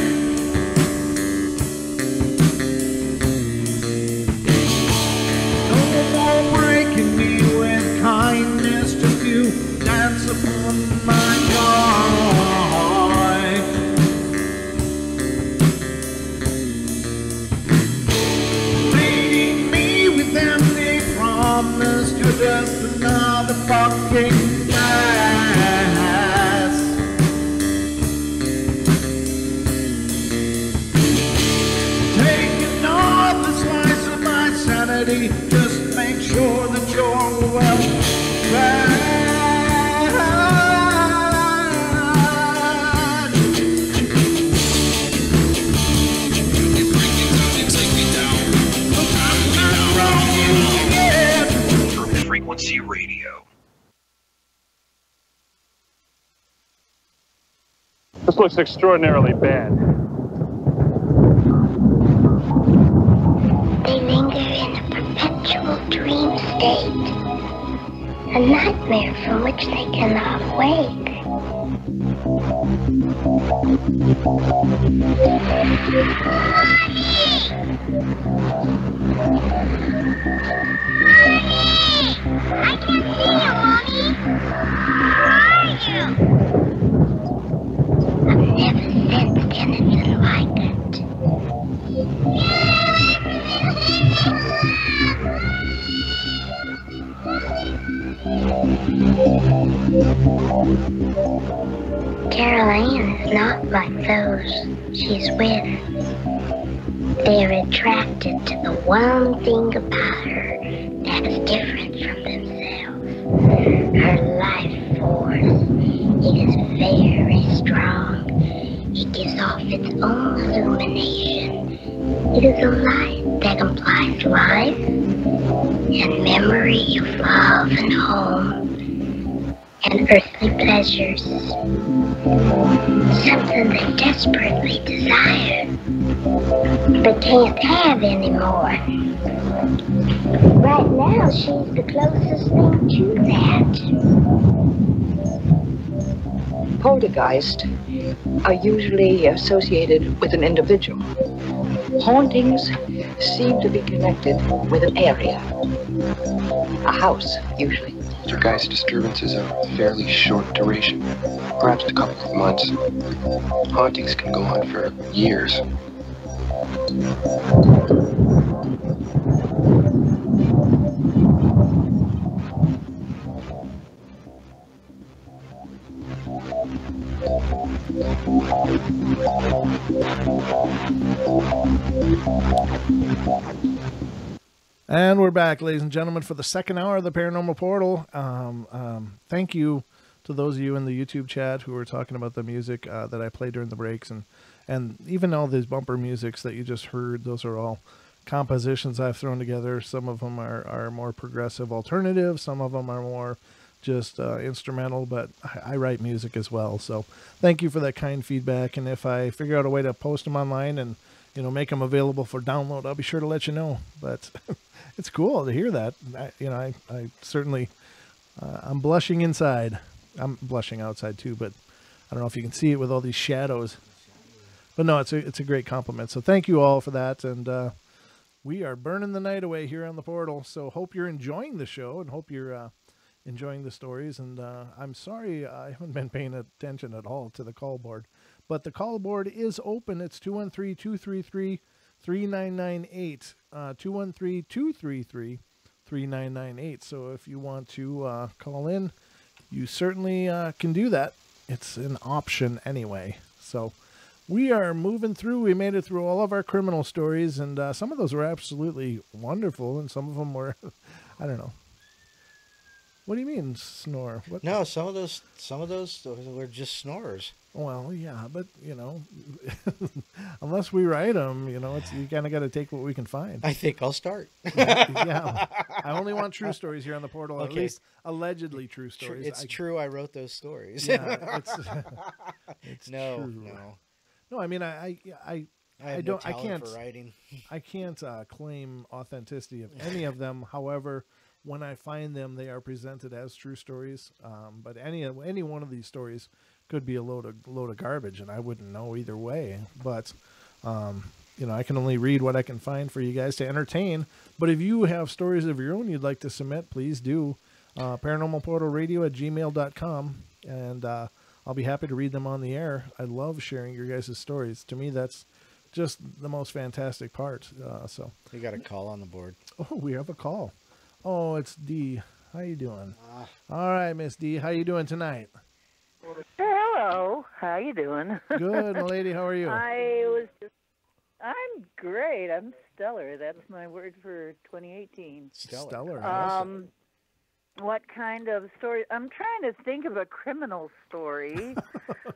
No more breaking me with kindness, just you dance upon my joy. Leading me with empty promise, you're just another fucking mess. Taking off the slice of my sanity, just make sure that you're well fed. Frequency Radio. This looks extraordinarily bad. They linger in a perpetual dream state, a nightmare from which they cannot wake. I can't see you, Mommy. Where are you? Carol Ann is not like those she's with. They're attracted to the one thing about her that's different from themselves. Her life force is very strong. It gives off its own illumination. It is a light that implies life and memory of love and home and earthly pleasures. Something they desperately desire, but can't have anymore. Right now, she's the closest thing to that. Poltergeists are usually associated with an individual. Hauntings seem to be connected with an area. A house, usually. Poltergeist disturbances are fairly short duration, perhaps a couple of months. Hauntings can go on for years. And we're back, ladies and gentlemen, for the second hour of the Paranormal Portal. Thank you to those of you in the YouTube chat who were talking about the music that I played during the breaks. And even all these bumper musics that you just heard, those are all compositions I've thrown together. Some of them are more progressive alternative. Some of them are more just instrumental, but I write music as well. So thank you for that kind feedback. And if I figure out a way to post them online and, make them available for download, I'll be sure to let you know. But it's cool to hear that. I certainly, I'm blushing inside. I'm blushing outside too, but I don't know if you can see it with all these shadows. But no, it's a great compliment. So thank you all for that. And we are burning the night away here on the Portal. So hope you're enjoying the show and hope you're enjoying the stories. And I'm sorry I haven't been paying attention at all to the call board. But the call board is open. It's 213-233-3998. 213-233-3998. So if you want to call in, you certainly can do that. It's an option anyway. So we are moving through. We made it through all of our criminal stories, and some of those were absolutely wonderful, and some of them were, I don't know. What do you mean, snore? What? No, some of those were just snorers. Well, yeah, but, unless we write them, you kind of got to take what we can find. I think I'll start. Yeah. I only want true stories here on the Portal, Okay. At least allegedly true stories. It's true I wrote those stories. Yeah, it's No, true. no. No, I mean, I have don't, no I talent can't, for writing. I can't claim authenticity of any of them. However, when I find them, they are presented as true stories. But any one of these stories could be a load of garbage, and I wouldn't know either way. But I can only read what I can find for you guys to entertain. But if you have stories of your own you'd like to submit, please do. paranormalportalradio@gmail.com, and I'll be happy to read them on the air. I love sharing your guys' stories. To me, that's just the most fantastic part. So We got a call on the board. oh, we have a call. Oh, it's Dee. How you doing? All right, Miss Dee. How you doing tonight? Hello. How you doing? Good, my lady. How are you? I'm great. I'm stellar. That's my word for 2018. Stellar. What kind of story? I'm trying to think of a criminal story,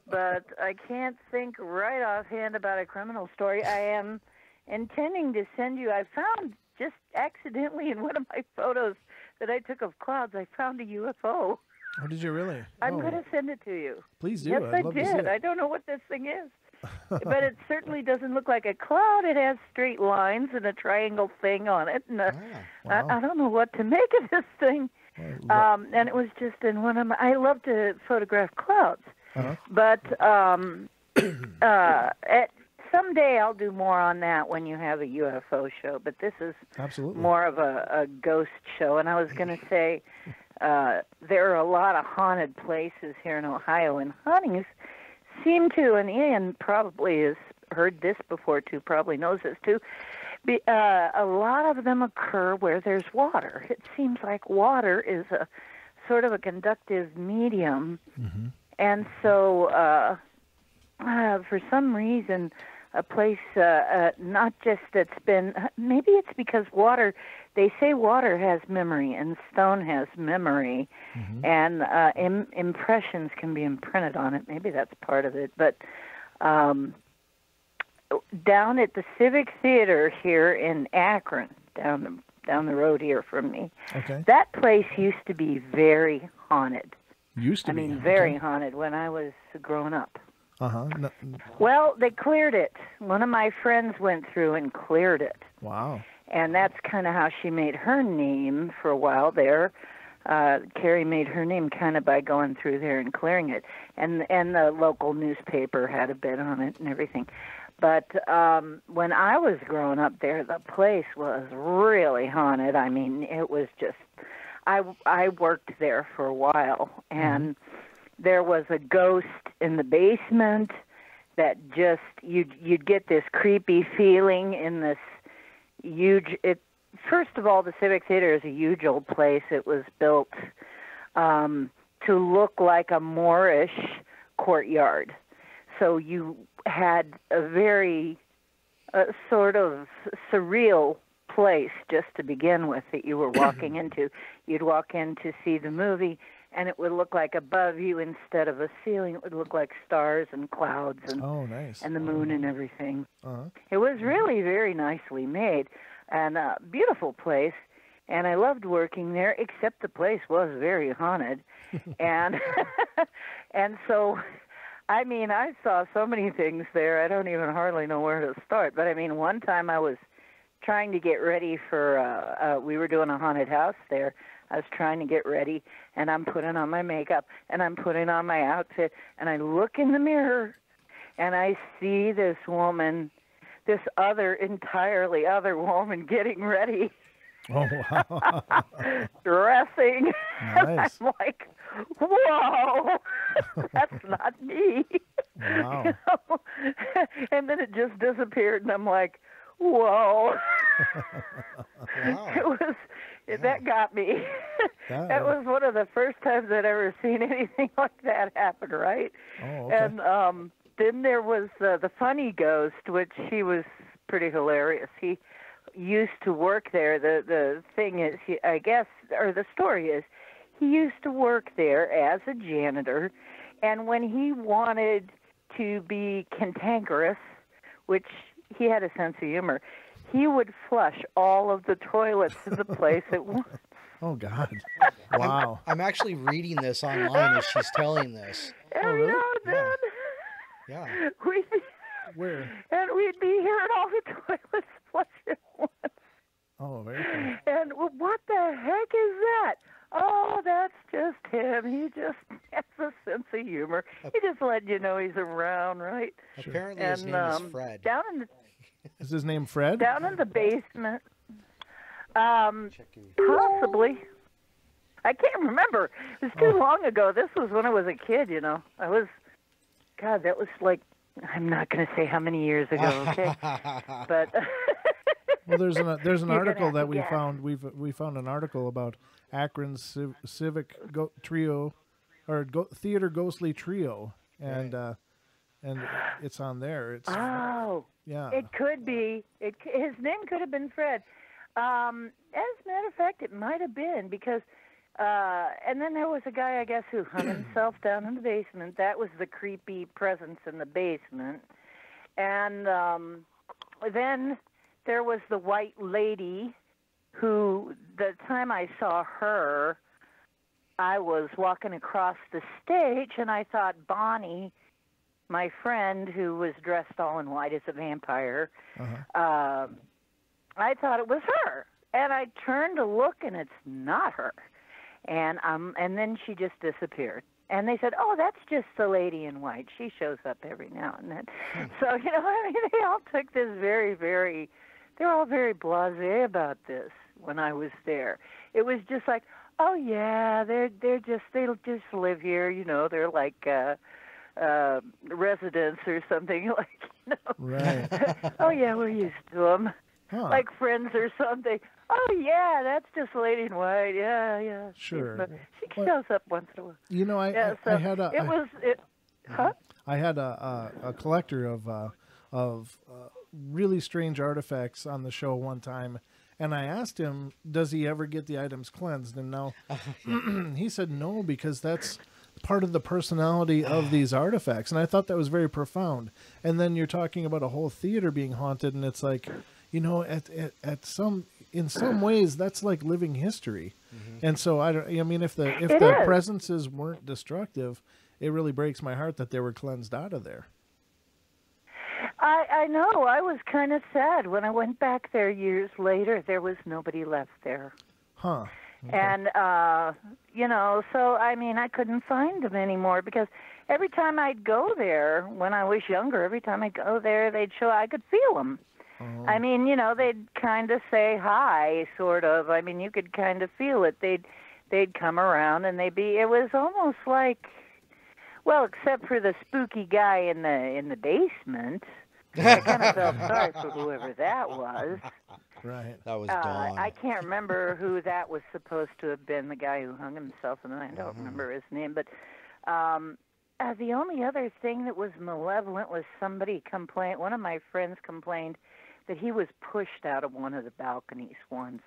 but I can't think right offhand about a criminal story. I am intending to send you. I found just accidentally in one of my photos that I took of clouds, I found a UFO. Oh, did you really? I'm going to send it to you. Please do. Yes, I'd love to see did. it. I don't know what this thing is. But it certainly doesn't look like a cloud. It has straight lines and a triangle thing on it. And wow. I don't know what to make of this thing. And it was just in one of my... I love to photograph clouds. Uh-huh. But someday I'll do more on that when you have a UFO show. But this is Absolutely. more of a ghost show. And I was going to say... there are a lot of haunted places here in Ohio, and hauntings seem to, and Ian probably has heard this before too, probably knows this too, A lot of them occur where there's water. It seems like water is a sort of a conductive medium. Mm-hmm. And so for some reason, a place, not just that's been, maybe it's because water, they say water has memory and stone has memory, and impressions can be imprinted on it. Maybe that's part of it. But down at the Civic Theater here in Akron, down the road here from me, that place used to be very haunted. Very haunted when I was growing up. No. Well, they cleared it. One of my friends went through and cleared it. Wow. And that's kind of how she made her name for a while there. Carrie made her name kind of by going through there and clearing it. And the local newspaper had a bit on it and everything. But when I was growing up there, the place was really haunted. I mean, it was just... I worked there for a while, and there was a ghost in the basement that just you'd get this creepy feeling in this huge. First of all, the Civic Theater is a huge old place. It was built to look like a Moorish courtyard, so you had a very sort of surreal place just to begin with that you were walking into. You'd walk in to see the movie, and it would look like above you instead of a ceiling. It would look like stars and clouds and and the moon and everything. It was really very nicely made and a beautiful place, and I loved working there, except the place was very haunted. and so, I mean, I saw so many things there, I don't even hardly know where to start. But I mean, one time I was trying to get ready for, we were doing a haunted house there. I was trying to get ready, and I'm putting on my makeup, and I'm putting on my outfit, and I look in the mirror, and I see this woman, this entirely other woman getting ready. Oh, wow. Dressing. Nice. And I'm like, whoa, that's not me. Wow. You know? And then it just disappeared, and I'm like, whoa. Wow. That got me. That was one of the first times I'd ever seen anything like that happen, right? Oh, okay. And then there was the funny ghost, which he was pretty hilarious. He used to work there. The thing is, the story is, he used to work there as a janitor, and when he wanted to be cantankerous, which he had a sense of humor, he would flush all of the toilets in the place at once. Oh, God. Wow. I'm actually reading this online as she's telling this. Every now and then. Yeah. Where? And we'd be hearing all the toilets flush at once. Oh, very cool. And what the heck is that? Oh, that's just him. He just has a sense of humor. He just letting you know he's around, right? Apparently his name is Fred. Is his name Fred? Down in the basement. Possibly. I can't remember. It was too long ago. This was when I was a kid, you know. That was like, I'm not going to say how many years ago, okay? But well, there's an article that we found. We found an article about Akron's Civic Trio, or Theater Ghostly Trio, and it's on there. Yeah. It could be. His name could have been Fred. As a matter of fact, it might have been because. And then there was a guy, I guess, who hung himself down in the basement. That was the creepy presence in the basement. And then there was the white lady who, the time I saw her, I was walking across the stage, and I thought Bonnie, my friend who was dressed all in white as a vampire, I thought it was her. And I turned to look, and it's not her. And then she just disappeared. And they said, oh, that's just the lady in white. She shows up every now and then. So, you know, I mean, they all took this they're all very blasé about this when I was there. It was just like, oh, yeah, they'll just live here, you know, they're like residents or something, like, you know. Right. Oh, yeah, we're used to them. like Friends or something. Oh yeah, that's just Lady in White. Yeah. Sure. She shows up once in a while. You know, I had a I had a collector of really strange artifacts on the show one time, and I asked him, does he ever get the items cleansed? And no, he said no, because that's part of the personality of these artifacts. And I thought that was very profound. And then you're talking about a whole theater being haunted, and it's like, you know, in some ways that's like living history. And so I mean, if the presences weren't destructive, it really breaks my heart that they were cleansed out of there. I know. I was kind of sad when I went back there years later. There was nobody left there. Huh. Okay. And, you know, so, I mean, I couldn't find them anymore because every time I'd go there, when I was younger, every time I'd go there, they'd show, I could feel them. I mean, you know, they'd kind of say hi, sort of. I mean, you could kind of feel it. They'd come around and it was almost like, well, except for the spooky guy in the basement. I kind of felt sorry for whoever that was. Right. That was Dawn. I can't remember who that was supposed to have been, the guy who hung himself in the night. I don't remember his name. But the only other thing that was malevolent was one of my friends complained that he was pushed out of one of the balconies once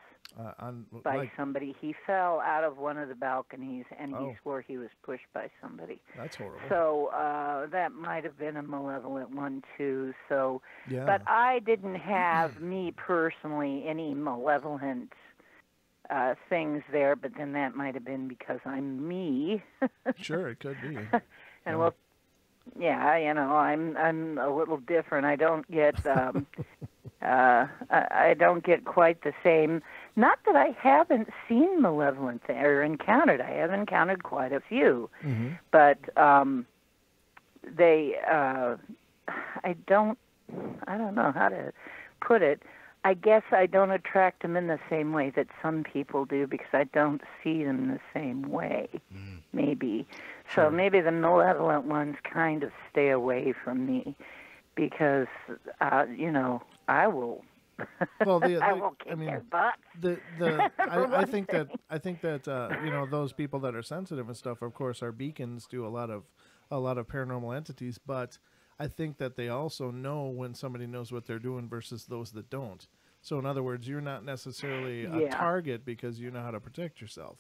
by somebody. He fell out of one of the balconies, and he swore he was pushed by somebody. That's horrible. So that might have been a malevolent one, too. So, yeah. But I didn't have, me personally, any malevolent things there, but then that might have been because I'm me. Sure, it could be. And well, yeah, you know, I'm a little different. I don't get I don't get quite the same. Not that I haven't seen malevolent or encountered. I have encountered quite a few, but I don't know how to put it. I guess I don't attract them in the same way that some people do because I don't see them the same way, maybe. So maybe the malevolent ones kind of stay away from me because, you know, I will. Well, I will kick their butts. I think that you know, those people that are sensitive and stuff, of course, are beacons to a lot of paranormal entities. But I think that they also know when somebody knows what they're doing versus those that don't. So in other words, you're not necessarily a target because you know how to protect yourself.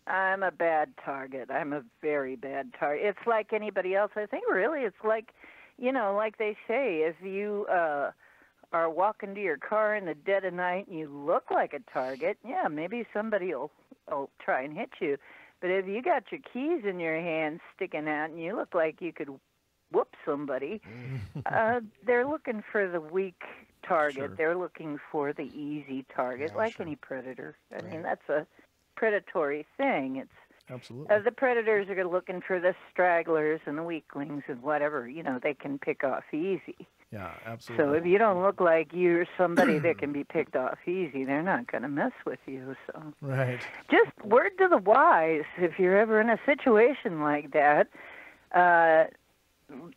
I'm a bad target. I'm a very bad target. It's like anybody else. I think really it's like, you know, like they say, if you are walking to your car in the dead of night and you look like a target, yeah, maybe somebody will try and hit you. But if you got your keys in your hand sticking out and you look like you could whoop somebody, they're looking for the weak target. Sure. They're looking for the easy target, any predator. I mean, that's a predatory thing. It's absolutely the predators are looking for the stragglers and the weaklings and whatever, you know, they can pick off easy. Yeah, absolutely. So if you don't look like you're somebody that can be picked off easy, they're not going to mess with you. So right. Just word to the wise, if you're ever in a situation like that,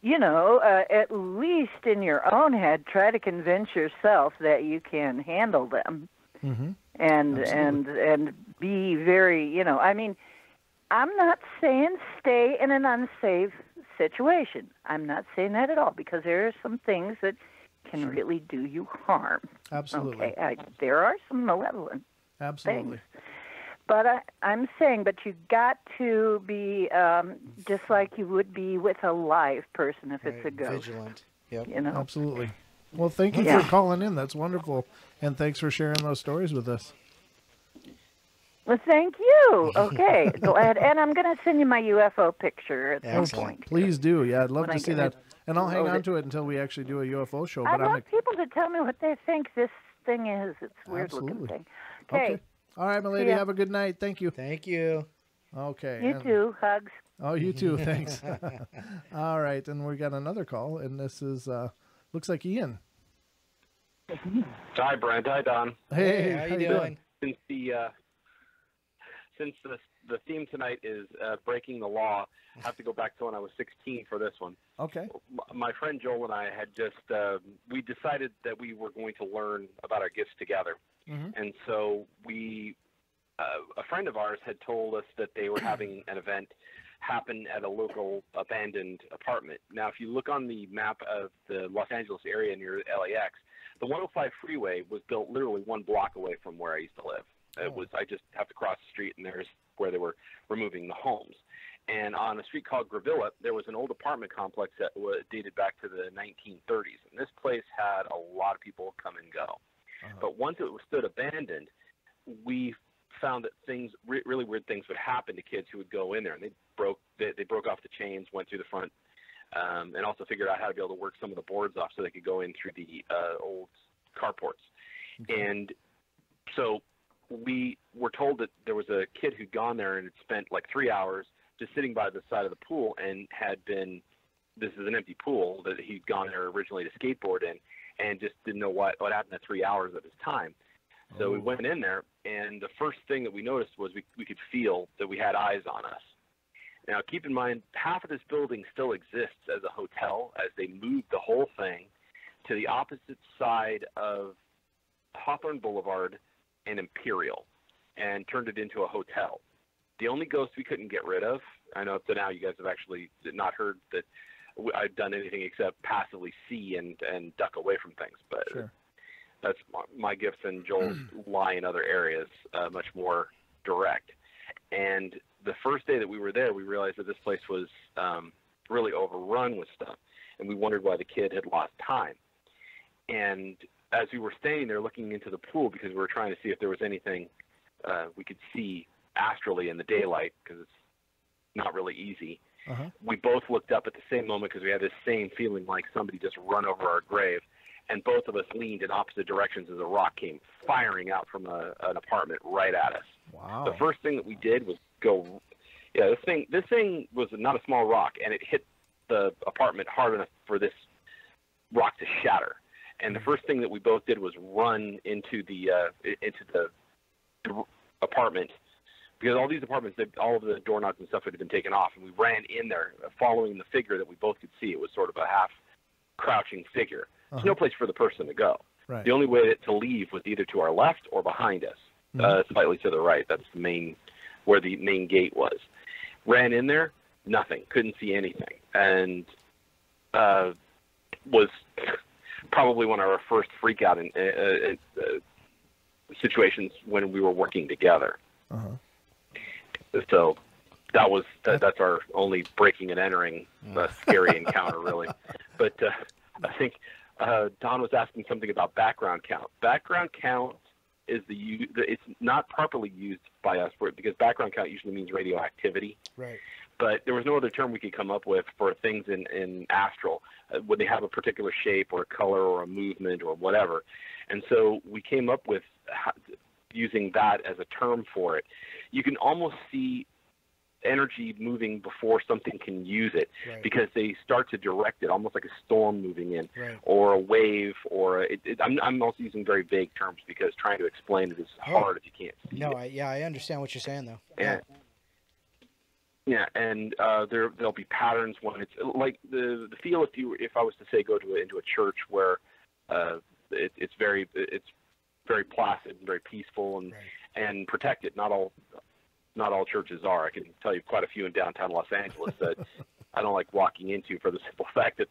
you know, at least in your own head, try to convince yourself that you can handle them. And be very, you know, I mean, I'm not saying stay in an unsafe situation. I'm not saying that at all because there are some things that can really do you harm. Absolutely. Okay, there are some malevolent absolutely things. But I'm saying, but you got to be just like you would be with a live person if it's a ghost. Vigilant. Yep. You know? Absolutely. Well, thank you for calling in. That's wonderful. And thanks for sharing those stories with us. Well, thank you. Okay, go ahead. And I'm going to send you my UFO picture at some point. Please do. Yeah, I'd love to see that. And I'll hang on to it until we actually do a UFO show. I But want people to tell me what they think this thing is. It's a weird-looking thing. Okay. All right, my lady. Have a good night. Thank you. Thank you. Okay. You too. Hugs. Oh, you too. Thanks. All right, and we got another call, and this is looks like Ian. Hi, Brent. Hi, Don. Hey, how you doing? since the theme tonight is breaking the law, I have to go back to when I was 16 for this one. Okay. My friend Joel and I had just we decided that we were going to learn about our gifts together, and so we a friend of ours had told us that they were having an event happen at a local abandoned apartment. Now, if you look on the map of the Los Angeles area near LAX, the 105 freeway was built literally 1 block away from where I used to live. It was, I just have to cross the street, and there's where they were removing the homes. And on a street called Gravilla, there was an old apartment complex that was dated back to the 1930s. And this place had a lot of people come and go. But once it stood abandoned, we found that things, really weird things would happen to kids who would go in there. And they broke off the chains, went through the front, and also figured out how to be able to work some of the boards off so they could go in through the old carports. And so we were told that there was a kid who'd gone there and had spent like 3 hours just sitting by the side of the pool and had been, this is an empty pool that he'd gone there originally to skateboard in, and just didn't know what happened at 3 hours of his time. So we went in there, and the first thing that we noticed was we could feel that we had eyes on us. Now, keep in mind, half of this building still exists as a hotel, as they moved the whole thing to the opposite side of Hawthorne Boulevard and Imperial and turned it into a hotel. The only ghost we couldn't get rid of, I know up to now you guys have actually not heard that I've done anything except passively see and duck away from things, but that's my gifts, and Joel's lie in other areas, much more direct. And the first day that we were there, we realized that this place was really overrun with stuff, and we wondered why the kid had lost time. And as we were staying there looking into the pool, because we were trying to see if there was anything we could see astrally in the daylight, because it's not really easy, we both looked up at the same moment because we had this same feeling like somebody just run over our grave, and both of us leaned in opposite directions as a rock came firing out from an apartment right at us. Wow. The first thing that we did was go, this thing was not a small rock, and it hit the apartment hard enough for this rock to shatter. And the first thing that we both did was run into the apartment, because all these apartments, all of the doorknobs and stuff had been taken off, and we ran in there following the figure that we both could see. It was sort of a half crouching figure. There's no place for the person to go. Right. The only way to leave was either to our left or behind us, slightly to the right. That's where the main gate was. Ran in there, nothing, couldn't see anything, and was probably one of our first freak out in situations when we were working together. So that's our only breaking and entering scary encounter, really. But I think Don was asking something about background count. Background count is it's not properly used by us because background count usually means radioactivity. Right. But there was no other term we could come up with for things in astral when they have a particular shape or a color or a movement or whatever. And so we came up with using that as a term for it. You can almost see energy moving before something can use it, because they start to direct it almost like a storm moving in, or a wave, or I'm also using very vague terms because trying to explain it is hard if you can't see it. I understand what you're saying though. And there'll be patterns when it's like the feel if I was to say go into a church where it's very placid and very peaceful and protected. Not all churches are. I can tell you quite a few in downtown Los Angeles that I don't like walking into for the simple fact that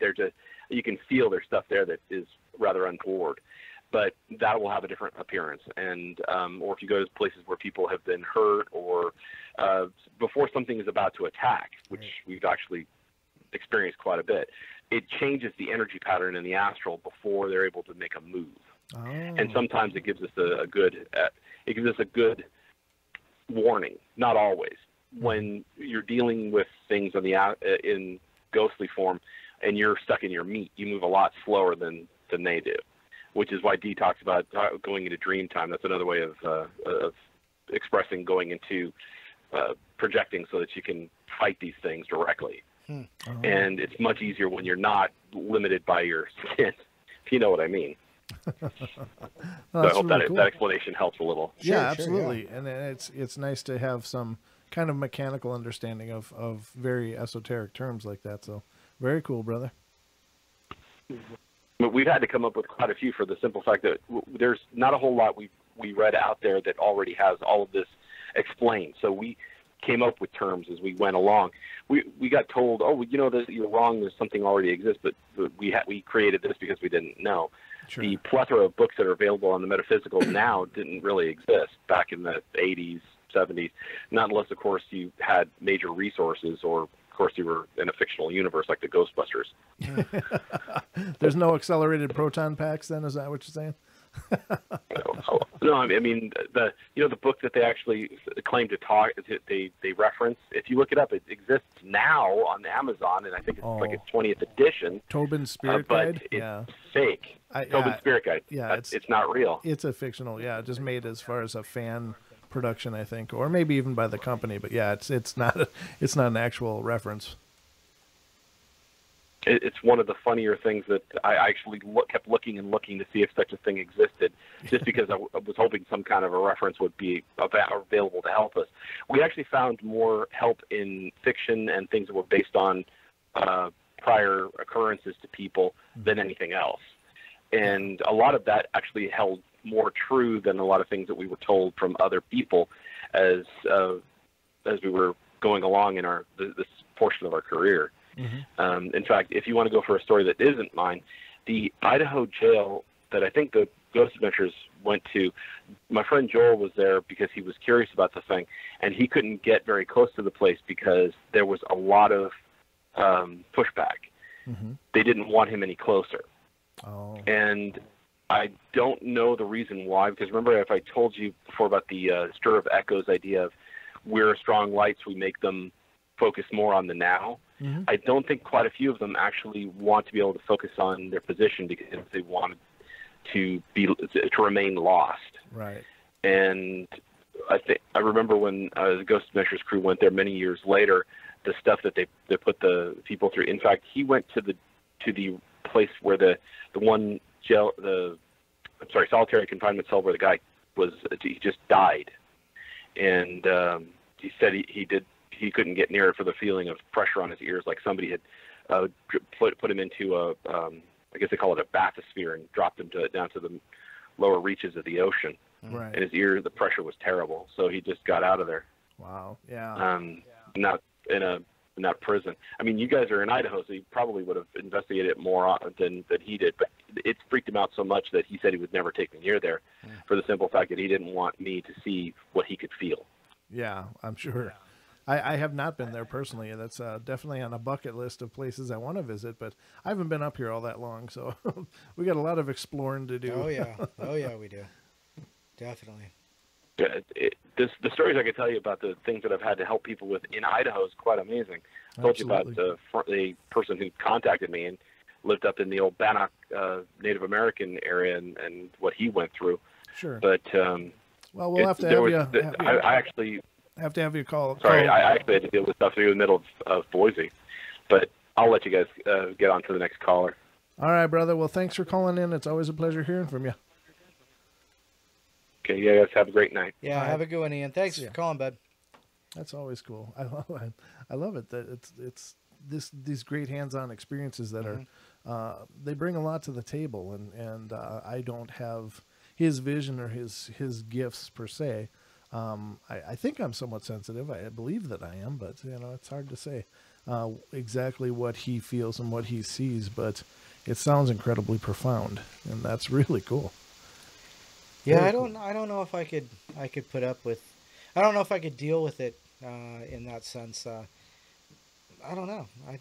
you can feel there's stuff there that is rather untoward. But that will have a different appearance. And or if you go to places where people have been hurt or before something is about to attack, which we've actually experienced quite a bit, it changes the energy pattern in the astral before they're able to make a move. And sometimes it gives us a good warning. Not always. When you're dealing with things in ghostly form and you're stuck in your meat, you move a lot slower than they do, which is why Dee talks about going into dream time. That's another way of expressing going into projecting so that you can fight these things directly. And it's much easier when you're not limited by your skin, if you know what I mean. Well, So I that's hope really that cool. that explanation helps a little. Yeah, Sure, absolutely. And it's nice to have some kind of mechanical understanding of very esoteric terms like that. So very cool, brother. But we've had to come up with quite a few for the simple fact that there's not a whole lot we read out there that already has all of this explained. So we came up with terms as we went along. We got told, oh, you know, you're wrong. There's something already exists, but we created this because we didn't know. Sure. The plethora of books that are available on the metaphysical now didn't really exist back in the 80s, 70s, not unless, of course, you had major resources or, of course, you were in a fictional universe like the Ghostbusters. There's no accelerated proton packs then? Is that what you're saying? No, I mean the book that they actually claim to talk, they reference. If you look it up, it exists now on Amazon, and I think it's like its 20th edition. Tobin's Spirit but Guide? it's Yeah. fake. Tobin's Spirit Guide. Yeah, it's not real. It's a fictional, just made as far as a fan production, I think, or maybe even by the company. But yeah, it's not an actual reference. It's one of the funnier things that I actually kept looking to see if such a thing existed, just because I was hoping some kind of a reference would be available to help us. We actually found more help in fiction and things that were based on prior occurrences to people than anything else. And a lot of that actually held more true than a lot of things that we were told from other people as we were going along in this portion of our career. Mm-hmm. In fact, if you want to go for a story that isn't mine, the Idaho jail that I think the Ghost Adventures went to, my friend Joel was there because he was curious about the thing, and he couldn't get very close to the place because there was a lot of pushback. Mm-hmm. They didn't want him any closer. Oh. And I don't know the reason why, because remember if I told you before about the stir of echoes idea of we're strong lights, we make them focus more on the now. Mm-hmm. I don't think quite a few of them actually want to be able to focus on their position because they wanted to remain lost. Right. And I remember when the Ghost Adventures crew went there many years later, the stuff that they put the people through. In fact, he went to the place where the one jail, solitary confinement cell where the guy he just died, and he said he couldn't get near it for the feeling of pressure on his ears, like somebody had put him into I guess they call it a bathysphere, and dropped him down to the lower reaches of the ocean. Right. And his ear, the pressure was terrible, so he just got out of there. Wow. Yeah. Not in that prison. I mean, you guys are in Idaho, so you probably would have investigated it more than he did. But it freaked him out so much that he said he would never take me near there, for the simple fact that he didn't want me to see what he could feel. Yeah, I'm sure. I have not been there personally. That's definitely on a bucket list of places I want to visit, but I haven't been up here all that long, so we got a lot of exploring to do. Oh yeah, we do. Definitely. The stories I could tell you about the things that I've had to help people with in Idaho is quite amazing. I told you about the person who contacted me and lived up in the old Bannock Native American area and what he went through. Sure. But well, we'll have to have you. I actually have to have you call. Sorry, I actually had to deal with stuff through the middle of Boise, but I'll let you guys get on to the next caller. All right, brother. Well, thanks for calling in. It's always a pleasure hearing from you. Okay, you guys have a great night. Yeah, have a good one, Ian. Thanks for calling, bud. That's always cool. I love it that it's these great hands-on experiences that are they bring a lot to the table, and I don't have his vision or his gifts per se. I think I'm somewhat sensitive. I believe that I am, but it's hard to say exactly what he feels and what he sees. But it sounds incredibly profound, and that's really cool. Yeah, I don't know if I could put up with. I don't know if I could deal with it in that sense. I don't know. I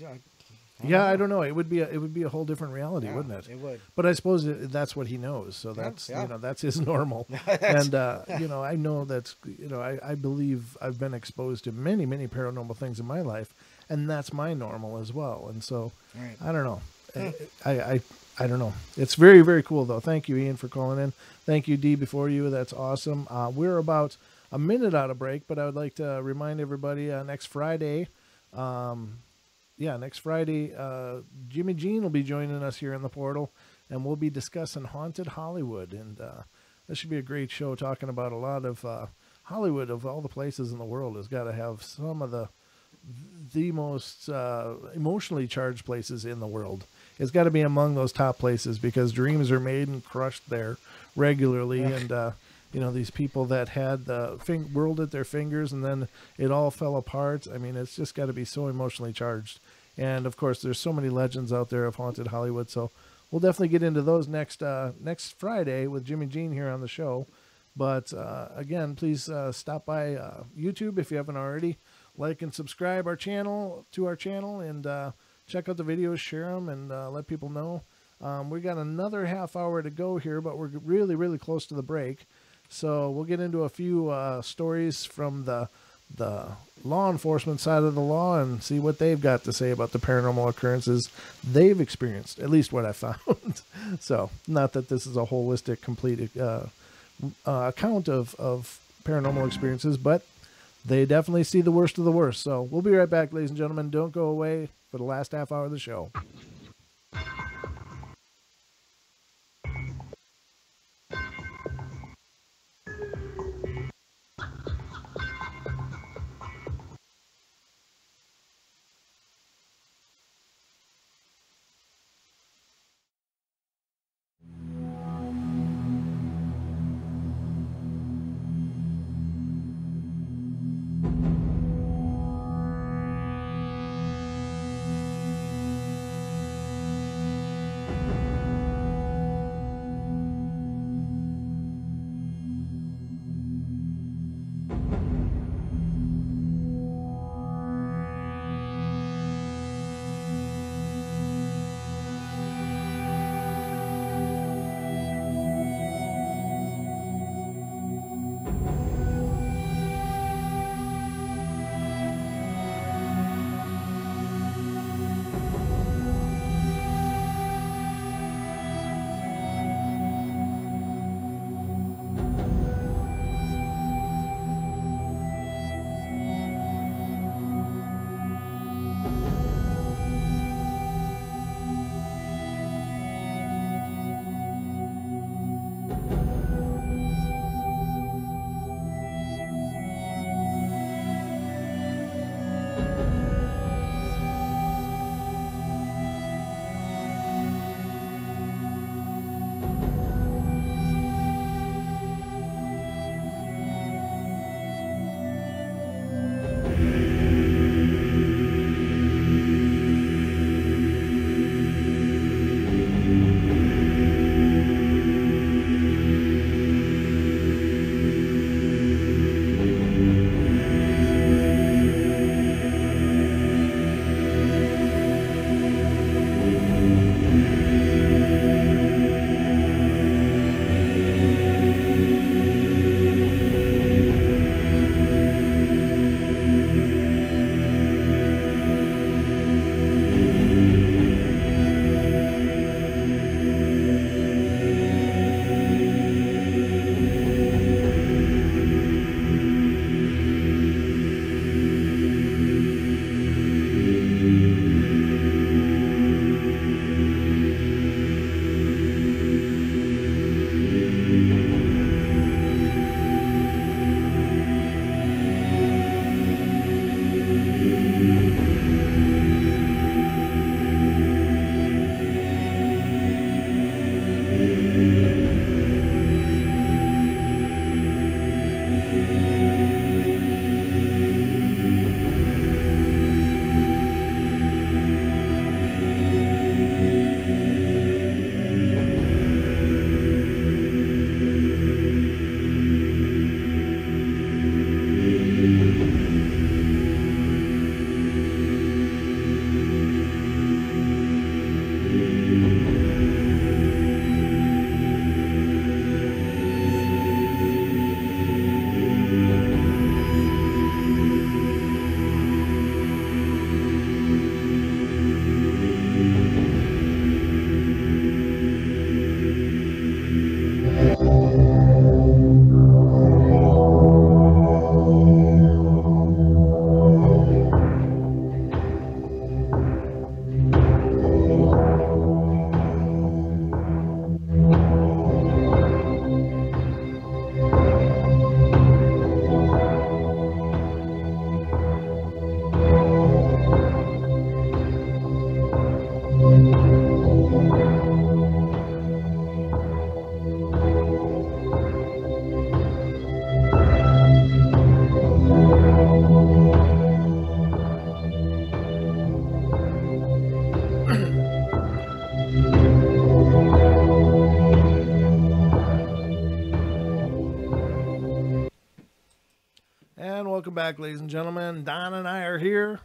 don't know. It would be a whole different reality, wouldn't it? It would. But I suppose that's what he knows. So that's that's his normal. And I know that's I believe I've been exposed to many paranormal things in my life, and that's my normal as well. And so I don't know. I don't know. It's very, very cool, though. Thank you, Ian, for calling in. Thank you, Dee, before you. That's awesome. We're about a minute out of break, but I would like to remind everybody next Friday, Jimmy Jean will be joining us here in the portal. and we'll be discussing Haunted Hollywood. And this should be a great show, talking about a lot of Hollywood, of all the places in the world, has got to have some of the most emotionally charged places in the world. It's got to be among those top places, because dreams are made and crushed there regularly. And these people that had the world at their fingers, and then it all fell apart. I mean, it's just got to be so emotionally charged. And of course, there's so many legends out there of Haunted Hollywood. So we'll definitely get into those next Friday with Jimmy Jean here on the show. But again, please stop by YouTube if you haven't already. Like and subscribe to our channel, and check out the videos, share them, and let people know. We got another half hour to go here, but we're really, really close to the break. So we'll get into a few stories from the law enforcement side of the law and see what they've got to say about the paranormal occurrences they've experienced, at least what I found. So, not that this is a holistic, complete account of paranormal experiences, but they definitely see the worst of the worst. So we'll be right back, ladies and gentlemen. Don't go away for the last half hour of the show. back, ladies and gentlemen. Don and I are here.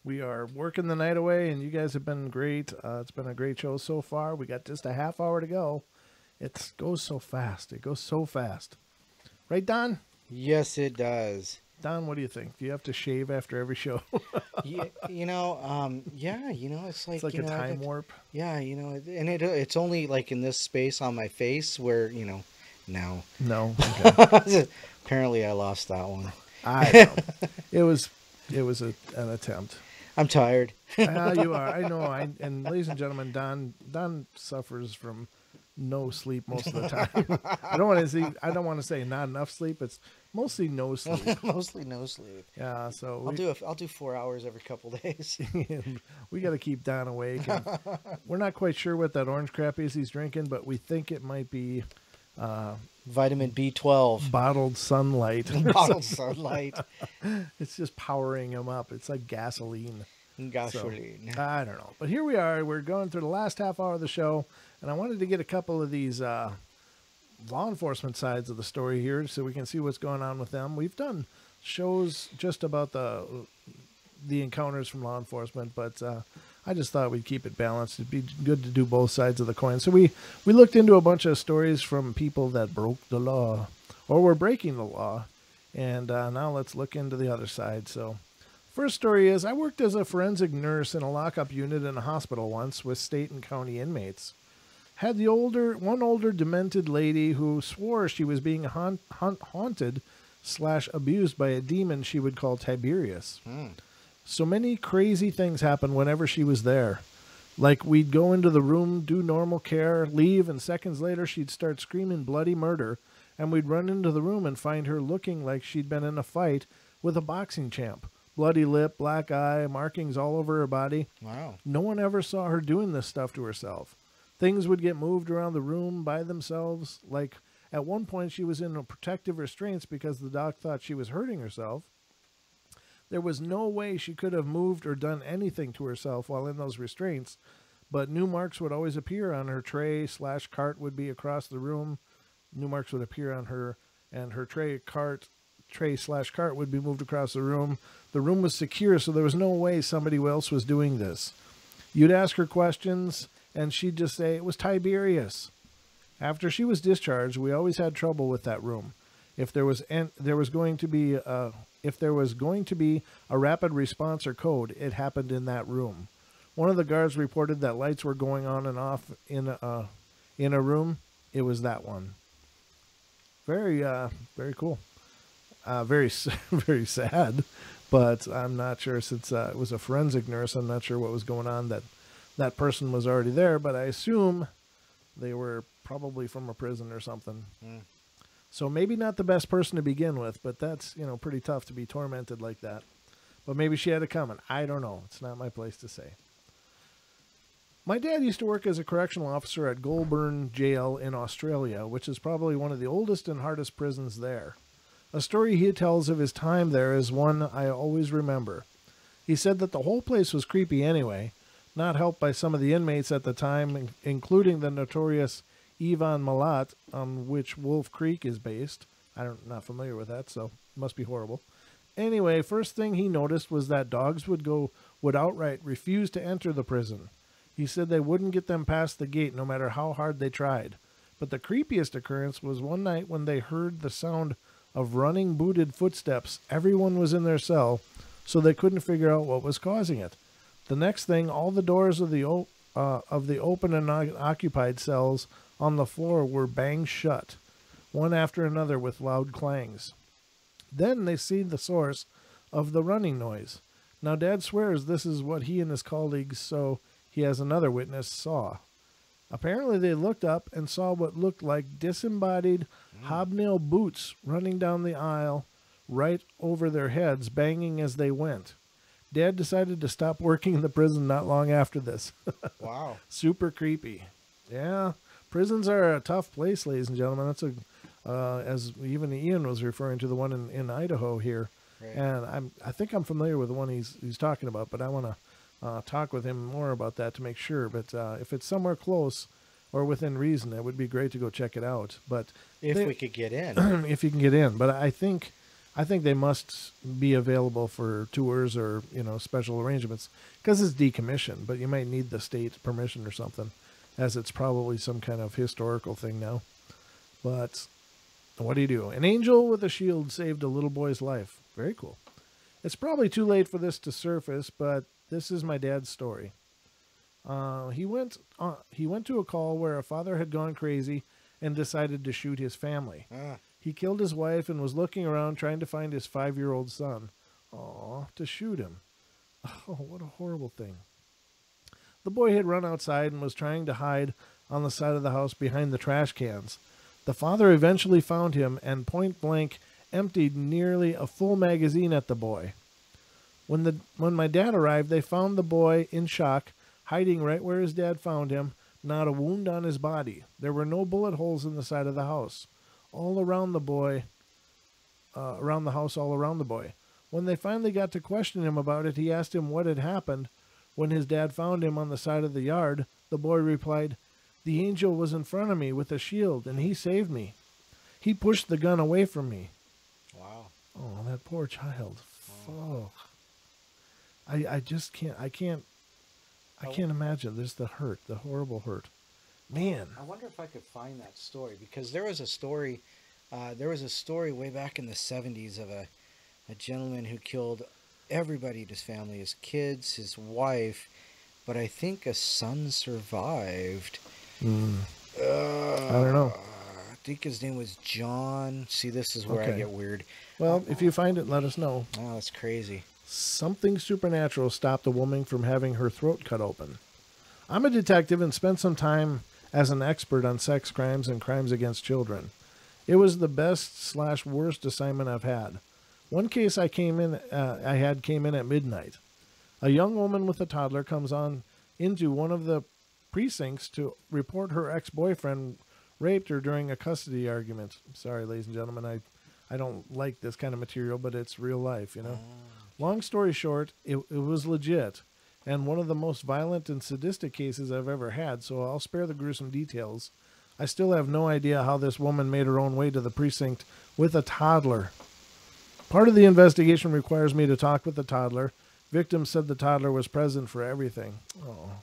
We are working the night away, and you guys have been great. It's been a great show so far. We got just a half hour to go. It goes so fast. It goes so fast. Right, Don? Yes, it does. Don, what do you think? Do you have to shave after every show? Yeah, it's like... It's like a time warp. Yeah, and it's only like in this space on my face where, no. No. Okay. Apparently I lost that one. I know. It was an attempt. I'm tired. You are. I know. And ladies and gentlemen, Don suffers from no sleep most of the time. I don't want to say not enough sleep. It's mostly no sleep. Mostly no sleep. Yeah. So I'll do 4 hours every couple days. We got to keep Don awake. And we're not quite sure what that orange crap is he's drinking, but we think it might be vitamin B12. Bottled sunlight. Bottled sunlight. It's just powering him up. It's like gasoline. Gasoline. So, I don't know. But here we are. We're going through the last half hour of the show, and I wanted to get a couple of these law enforcement sides of the story here so we can see what's going on with them. We've done shows just about the encounters from law enforcement, but I just thought we'd keep it balanced. It'd be good to do both sides of the coin. So we looked into a bunch of stories from people that broke the law or were breaking the law, and now let's look into the other side. So first story is, I worked as a forensic nurse in a lockup unit in a hospital once with state and county inmates. Had one older demented lady who swore she was being haunted / abused by a demon she would call Tiberius. So many crazy things happened whenever she was there. Like, we'd go into the room, do normal care, leave, and seconds later she'd start screaming bloody murder, and we'd run into the room and find her looking like she'd been in a fight with a boxing champ. Bloody lip, black eye, markings all over her body. Wow. No one ever saw her doing this stuff to herself. Things would get moved around the room by themselves. Like, at one point she was in protective restraints because the doc thought she was hurting herself. There was no way she could have moved or done anything to herself while in those restraints, but new marks would always appear on her tray / cart would be across the room. New marks would appear on her, and her tray / cart would be moved across the room. The room was secure, so there was no way somebody else was doing this. You'd ask her questions, and she'd just say, it was Tiberius. After she was discharged, we always had trouble with that room. If there was going to be a rapid response or code, it happened in that room. One of the guards reported that lights were going on and off in a room. It was that one. Very cool. Very very sad, but I'm not sure, since it was a forensic nurse, I'm not sure what was going on. That person was already there, but I assume they were probably from a prison or something. So maybe not the best person to begin with, but that's, pretty tough to be tormented like that. But maybe she had it coming. I don't know. It's not my place to say. My dad used to work as a correctional officer at Goulburn Jail in Australia, which is probably one of the oldest and hardest prisons there. A story he tells of his time there is one I always remember. He said that the whole place was creepy anyway, not helped by some of the inmates at the time, including the notorious Ivan Milat, on which Wolf Creek is based. I'm not familiar with that, so it must be horrible. Anyway, first thing he noticed was that dogs would outright refuse to enter the prison. He said they wouldn't get them past the gate no matter how hard they tried. But the creepiest occurrence was one night when they heard the sound of running booted footsteps. Everyone was in their cell, so they couldn't figure out what was causing it. The next thing, all the doors of the open and occupied cells on the floor were banged shut, one after another with loud clangs. Then they see the source of the running noise. Now Dad swears this is what he and his colleagues, so he has another witness, saw. Apparently they looked up and saw what looked like disembodied hobnail boots running down the aisle right over their heads, banging as they went. Dad decided to stop working in the prison not long after this. Wow. Super creepy. Yeah. Prisons are a tough place, ladies and gentlemen. That's as even Ian was referring to, the one in Idaho here. Right. And I think I'm familiar with the one he's talking about, but I want to talk with him more about that to make sure. But if it's somewhere close or within reason, it would be great to go check it out. But if we could get in. If you can get in. But I think I think they must be available for tours or, special arrangements because it's decommissioned, but you might need the state permission or something, as it's probably some kind of historical thing now. But what do you do? An angel with a shield saved a little boy's life. Very cool. It's probably too late for this to surface, but this is my dad's story. He went to a call where a father had gone crazy and decided to shoot his family. He killed his wife and was looking around trying to find his 5-year-old son. To shoot him. Oh, what a horrible thing. The boy had run outside and was trying to hide on the side of the house behind the trash cans. The father eventually found him and point blank emptied nearly a full magazine at the boy. When my dad arrived, they found the boy in shock, hiding right where his dad found him, not a wound on his body. There were no bullet holes in the side of the house. All around the boy, around the house, all around the boy. When they finally got to question him about it, he asked him what had happened. When his dad found him on the side of the yard, the boy replied, "The angel was in front of me with a shield, and he saved me. He pushed the gun away from me." Wow. Oh, that poor child. Oh. I just can't, I can't imagine. There's the hurt, the horrible hurt. Man. I wonder if I could find that story, because there was a story way back in the 70s of a gentleman who killed everybody in his family, his kids, his wife, but I think a son survived. I don't know. I think his name was John. See, this is where I get weird. Well, if you find it, let us know. Oh, that's crazy. Something supernatural stopped a woman from having her throat cut open. I'm a detective and spent some time as an expert on sex crimes and crimes against children. It was the best/worst assignment I've had. One case I came in at midnight. A young woman with a toddler comes on into one of the precincts to report her ex-boyfriend raped her during a custody argument. Sorry, ladies and gentlemen, I don't like this kind of material, but it's real life, Long story short, it was legit, and one of the most violent and sadistic cases I've ever had, so I'll spare the gruesome details. I still have no idea how this woman made her own way to the precinct with a toddler. Part of the investigation requires me to talk with the toddler. Victim said the toddler was present for everything. Oh.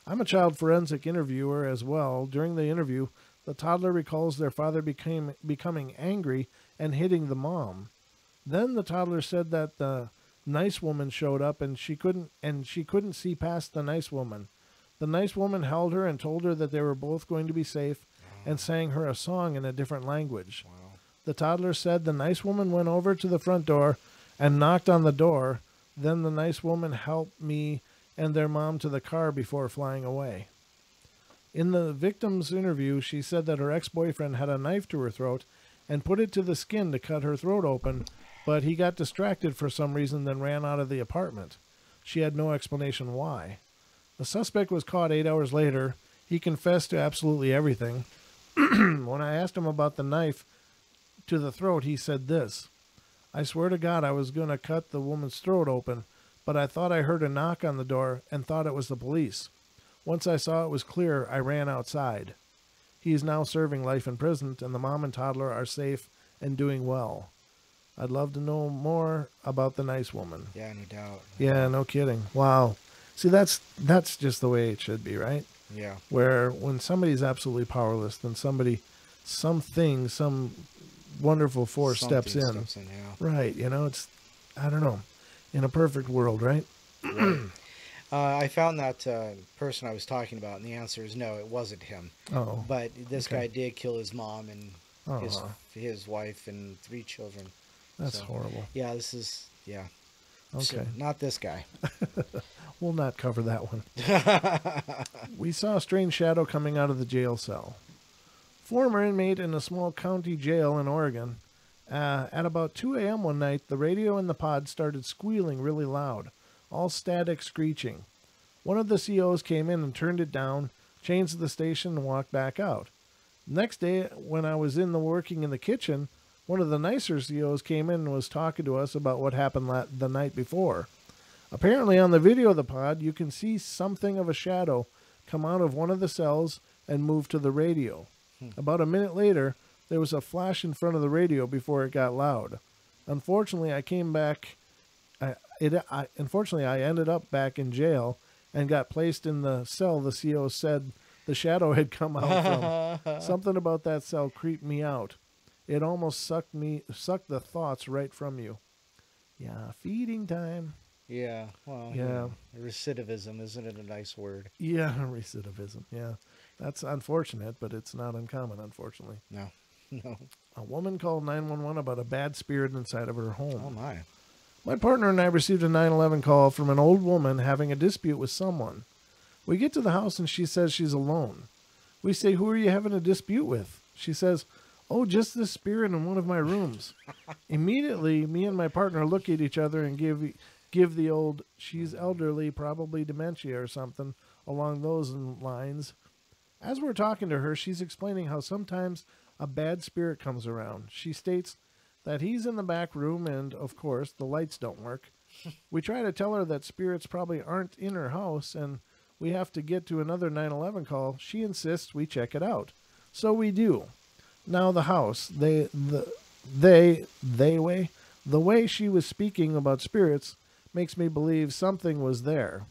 I'm a child forensic interviewer as well. During the interview, the toddler recalls their father becoming angry and hitting the mom. Then the toddler said that the nice woman showed up and she couldn't see past the nice woman. The nice woman held her and told her that they were both going to be safe and sang her a song in a different language. Wow. The toddler said the nice woman went over to the front door and knocked on the door. Then the nice woman helped me and their mom to the car before flying away. In the victim's interview, she said that her ex-boyfriend had a knife to her throat and put it to the skin to cut her throat open, but he got distracted for some reason, then ran out of the apartment. She had no explanation why. The suspect was caught 8 hours later. He confessed to absolutely everything. When I asked him about the knife to the throat, he said this: "I swear to God I was going to cut the woman's throat open, but I thought I heard a knock on the door and thought it was the police. Once I saw it was clear, I ran outside." He is now serving life in prison, and the mom and toddler are safe and doing well. I'd love to know more about the nice woman. Yeah, no doubt. Yeah, no kidding. Wow. See, that's just the way it should be, right? Yeah. Where when somebody's absolutely powerless, then some wonderful force steps in. Yeah. Right. It's, I don't know, in a perfect world, right? Right. I found that person I was talking about, and the answer is no, it wasn't him. Oh. But this guy did kill his mom and his wife and 3 children. That's horrible. Yeah, this is, yeah. Okay. So, not this guy. We'll not cover that one. We saw a strange shadow coming out of the jail cell. Former inmate in a small county jail in Oregon. At about 2 a.m. one night, the radio in the pod started squealing really loud, all static screeching. One of the COs came in and turned it down, changed the station, and walked back out. Next day, when I was working in the kitchen, one of the nicer COs came in and was talking to us about what happened the night before. Apparently, on the video of the pod, you can see something of a shadow come out of one of the cells and move to the radio. About a minute later, there was a flash in front of the radio before it got loud. Unfortunately, I came back. Unfortunately, I ended up back in jail and got placed in the cell the CO said the shadow had come out from. Something about that cell creeped me out. It almost sucked the thoughts right from you. Yeah, feeding time. Yeah, well, yeah. Recidivism, isn't it a nice word? Yeah, recidivism. Yeah, that's unfortunate, but it's not uncommon, unfortunately. No. A woman called 911 about a bad spirit inside of her home. Oh, my. My partner and I received a 911 call from an old woman having a dispute with someone. We get to the house and she says she's alone. We say, who are you having a dispute with? She says, oh, just this spirit in one of my rooms. Immediately, me and my partner look at each other and give the old, she's elderly, probably dementia or something along those lines. As we're talking to her, she's explaining how sometimes a bad spirit comes around. She states that he's in the back room and, of course, the lights don't work. We try to tell her that spirits probably aren't in her house and we have to get to another 911 call. She insists we check it out. So we do. Now the house, the way she was speaking about spirits makes me believe something was there.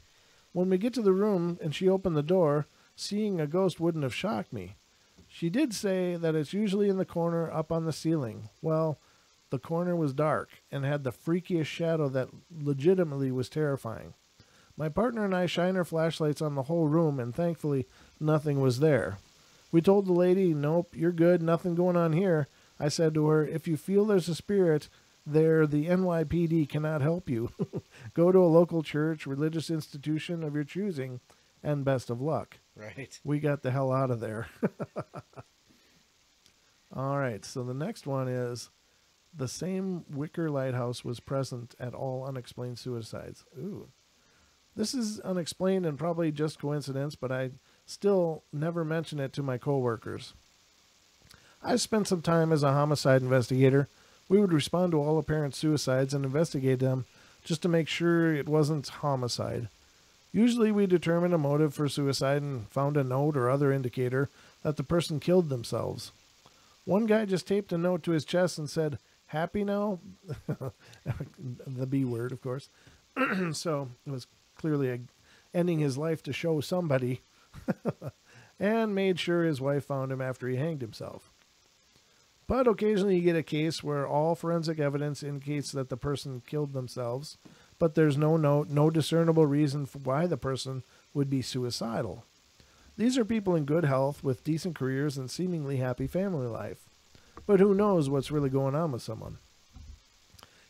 When we get to the room and she opened the door, seeing a ghost wouldn't have shocked me. She did say that it's usually in the corner up on the ceiling. Well, the corner was dark and had the freakiest shadow that legitimately was terrifying. My partner and I shine our flashlights on the whole room, and thankfully nothing was there. We told the lady, nope, you're good, nothing going on here. I said to her, if you feel there's a spirit there, the NYPD cannot help you. Go to a local church, religious institution of your choosing, and best of luck. Right. We got the hell out of there. All right, so the next one is, the same wicker lighthouse was present at all unexplained suicides. Ooh. This is unexplained and probably just coincidence, but I still never mention it to my coworkers. I spent some time as a homicide investigator. We would respond to all apparent suicides and investigate them just to make sure it wasn't homicide. Usually we determined a motive for suicide and found a note or other indicator that the person killed themselves. One guy just taped a note to his chest and said, happy now? The B word, of course. So it was clearly ending his life to show somebody. And made sure his wife found him after he hanged himself. But occasionally you get a case where all forensic evidence indicates that the person killed themselves, but there's no note, no discernible reason for why the person would be suicidal. These are people in good health with decent careers and seemingly happy family life. But who knows what's really going on with someone?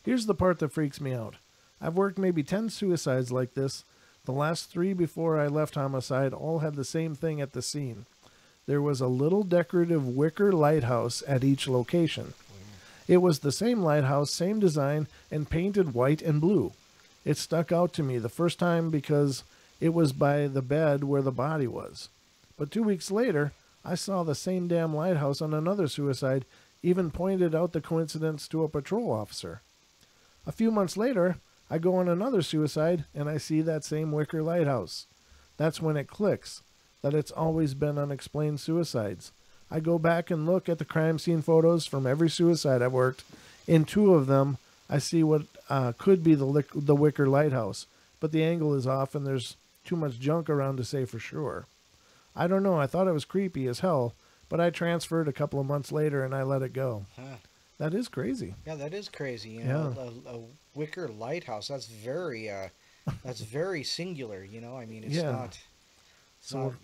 Here's the part that freaks me out. I've worked maybe 10 suicides like this. The last 3 before I left homicide all had the same thing at the scene. There was a little decorative wicker lighthouse at each location. It was the same lighthouse, same design, and painted white and blue. It stuck out to me the first time because it was by the bed where the body was. But 2 weeks later, I saw the same damn lighthouse on another suicide, even pointed out the coincidence to a patrol officer. A few months later, I go on another suicide, and I see that same wicker lighthouse. That's when it clicks, that it's always been unexplained suicides. I go back and look at the crime scene photos from every suicide I've worked. In 2 of them, I see what could be the wicker lighthouse, but the angle is off and there's too much junk around to say for sure. I don't know, I thought it was creepy as hell, but I transferred a couple of months later and I let it go. Huh. That is crazy. Yeah, that is crazy. You know, a wicker lighthouse. That's very singular. You know, I mean, it's not.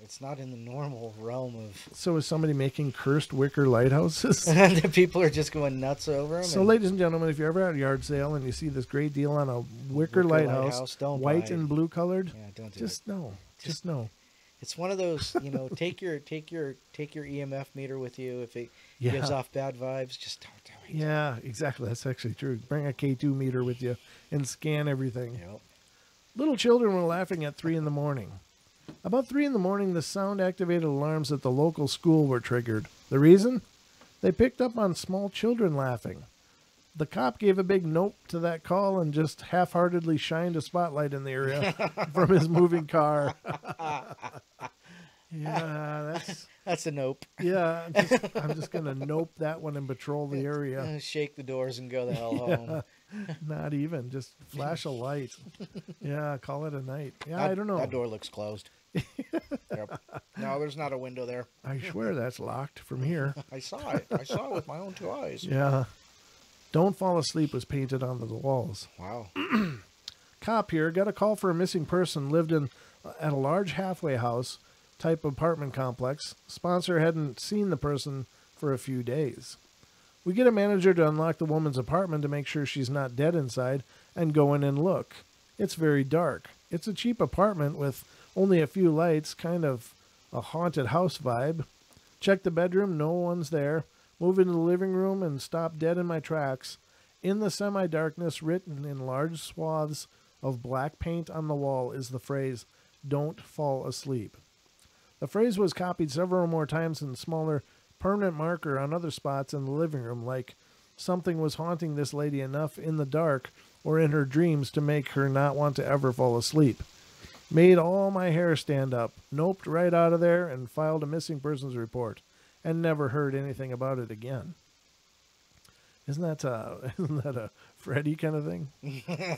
It's not in the normal realm of. So is somebody making cursed wicker lighthouses? And the people are just going nuts over them. So, ladies and gentlemen, if you're ever at a yard sale and you see this great deal on a wicker lighthouse, white and blue colored, don't do just it. know. Just know. It's one of those, you know, take your EMF meter with you. If it gives off bad vibes, just don't do it. Yeah, exactly. That's actually true. Bring a K2 meter with you and scan everything. Yep. Little children were laughing at 3 in the morning. About 3 in the morning, the sound-activated alarms at the local school were triggered. The reason? They picked up on small children laughing. The cop gave a big nope to that call and just half-heartedly shined a spotlight in the area from his moving car. Yeah, that's a nope. Yeah, I'm just gonna nope that one and patrol the area. Shake the doors and go the hell home. Not even, just flash a light. Yeah, call it a night. Yeah, I don't know. That door looks closed. Yep. No, there's not a window there. I swear that's locked from here. I saw it. I saw it with my own 2 eyes. Yeah. Don't fall asleep was painted onto the walls. Wow. Cop here got a call for a missing person lived at a large halfway house type apartment complex. Sponsor hadn't seen the person for a few days. We get a manager to unlock the woman's apartment to make sure she's not dead inside and go in and look. It's very dark. It's a cheap apartment with only a few lights, kind of a haunted house vibe. Check the bedroom, no one's there. Move into the living room and stop dead in my tracks. In the semi-darkness, written in large swaths of black paint on the wall, is the phrase, "Don't fall asleep." The phrase was copied several more times in smaller permanent marker on other spots in the living room, like something was haunting this lady enough in the dark or in her dreams to make her not want to ever fall asleep. Made all my hair stand up, noped right out of there, and filed a missing persons report, and never heard anything about it again. Isn't that a Freddy kind of thing?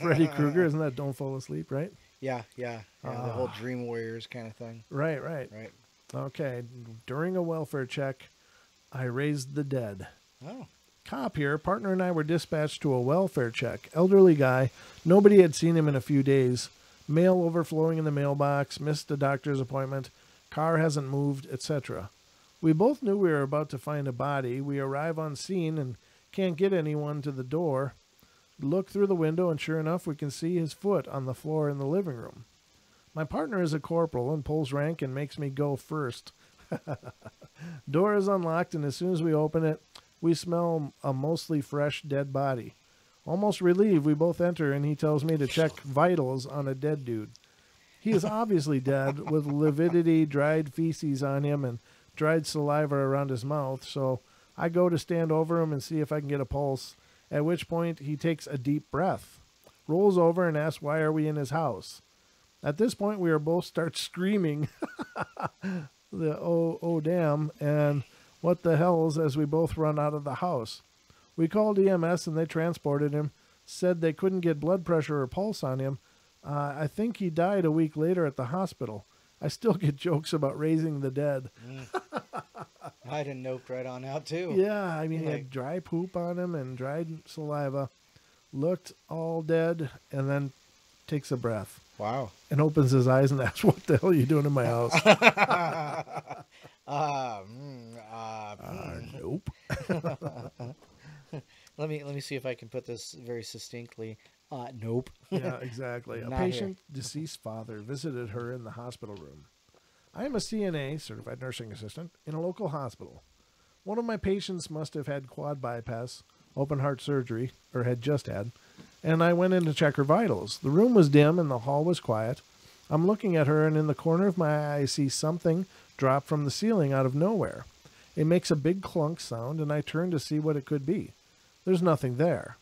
Freddy Krueger, isn't that Don't Fall Asleep, right? Yeah. The whole Dream Warriors kind of thing. Right. Okay, during a welfare check, I raised the dead. Oh. Cop here, partner and I were dispatched to a welfare check. Elderly guy, nobody had seen him in a few days. Mail overflowing in the mailbox, missed a doctor's appointment, car hasn't moved, etc. We both knew we were about to find a body. We arrive on scene and can't get anyone to the door. Look through the window and sure enough we can see his foot on the floor in the living room. My partner is a corporal and pulls rank and makes me go first. Door is unlocked, and as soon as we open it, we smell a mostly fresh dead body. Almost relieved, we both enter, and he tells me to check vitals on a dead dude. He is obviously dead, with lividity, dried feces on him, and dried saliva around his mouth, so I go to stand over him and see if I can get a pulse, at which point he takes a deep breath, rolls over, and asks why are we in his house. At this point, we are both start screaming, oh damn, and what the hells, as we both run out of the house. We called EMS and they transported him, said they couldn't get blood pressure or pulse on him. I think he died a week later at the hospital. I still get jokes about raising the dead. I'd have noped right on out too. Yeah, I mean, he had dry poop on him and dried saliva, looked all dead, and then takes a breath. Wow. And opens his eyes and asks, what the hell are you doing in my house? Nope. Let me see if I can put this very succinctly. Nope. Yeah, exactly. A patient, deceased father, visited her in the hospital room. I am a CNA, certified nursing assistant, in a local hospital. One of my patients must have had quad bypass, open heart surgery, or had just had, and I went in to check her vitals. The room was dim and the hall was quiet. I'm looking at her, and in the corner of my eye I see something drop from the ceiling out of nowhere. It makes a big clunk sound, and I turn to see what it could be. There's nothing there.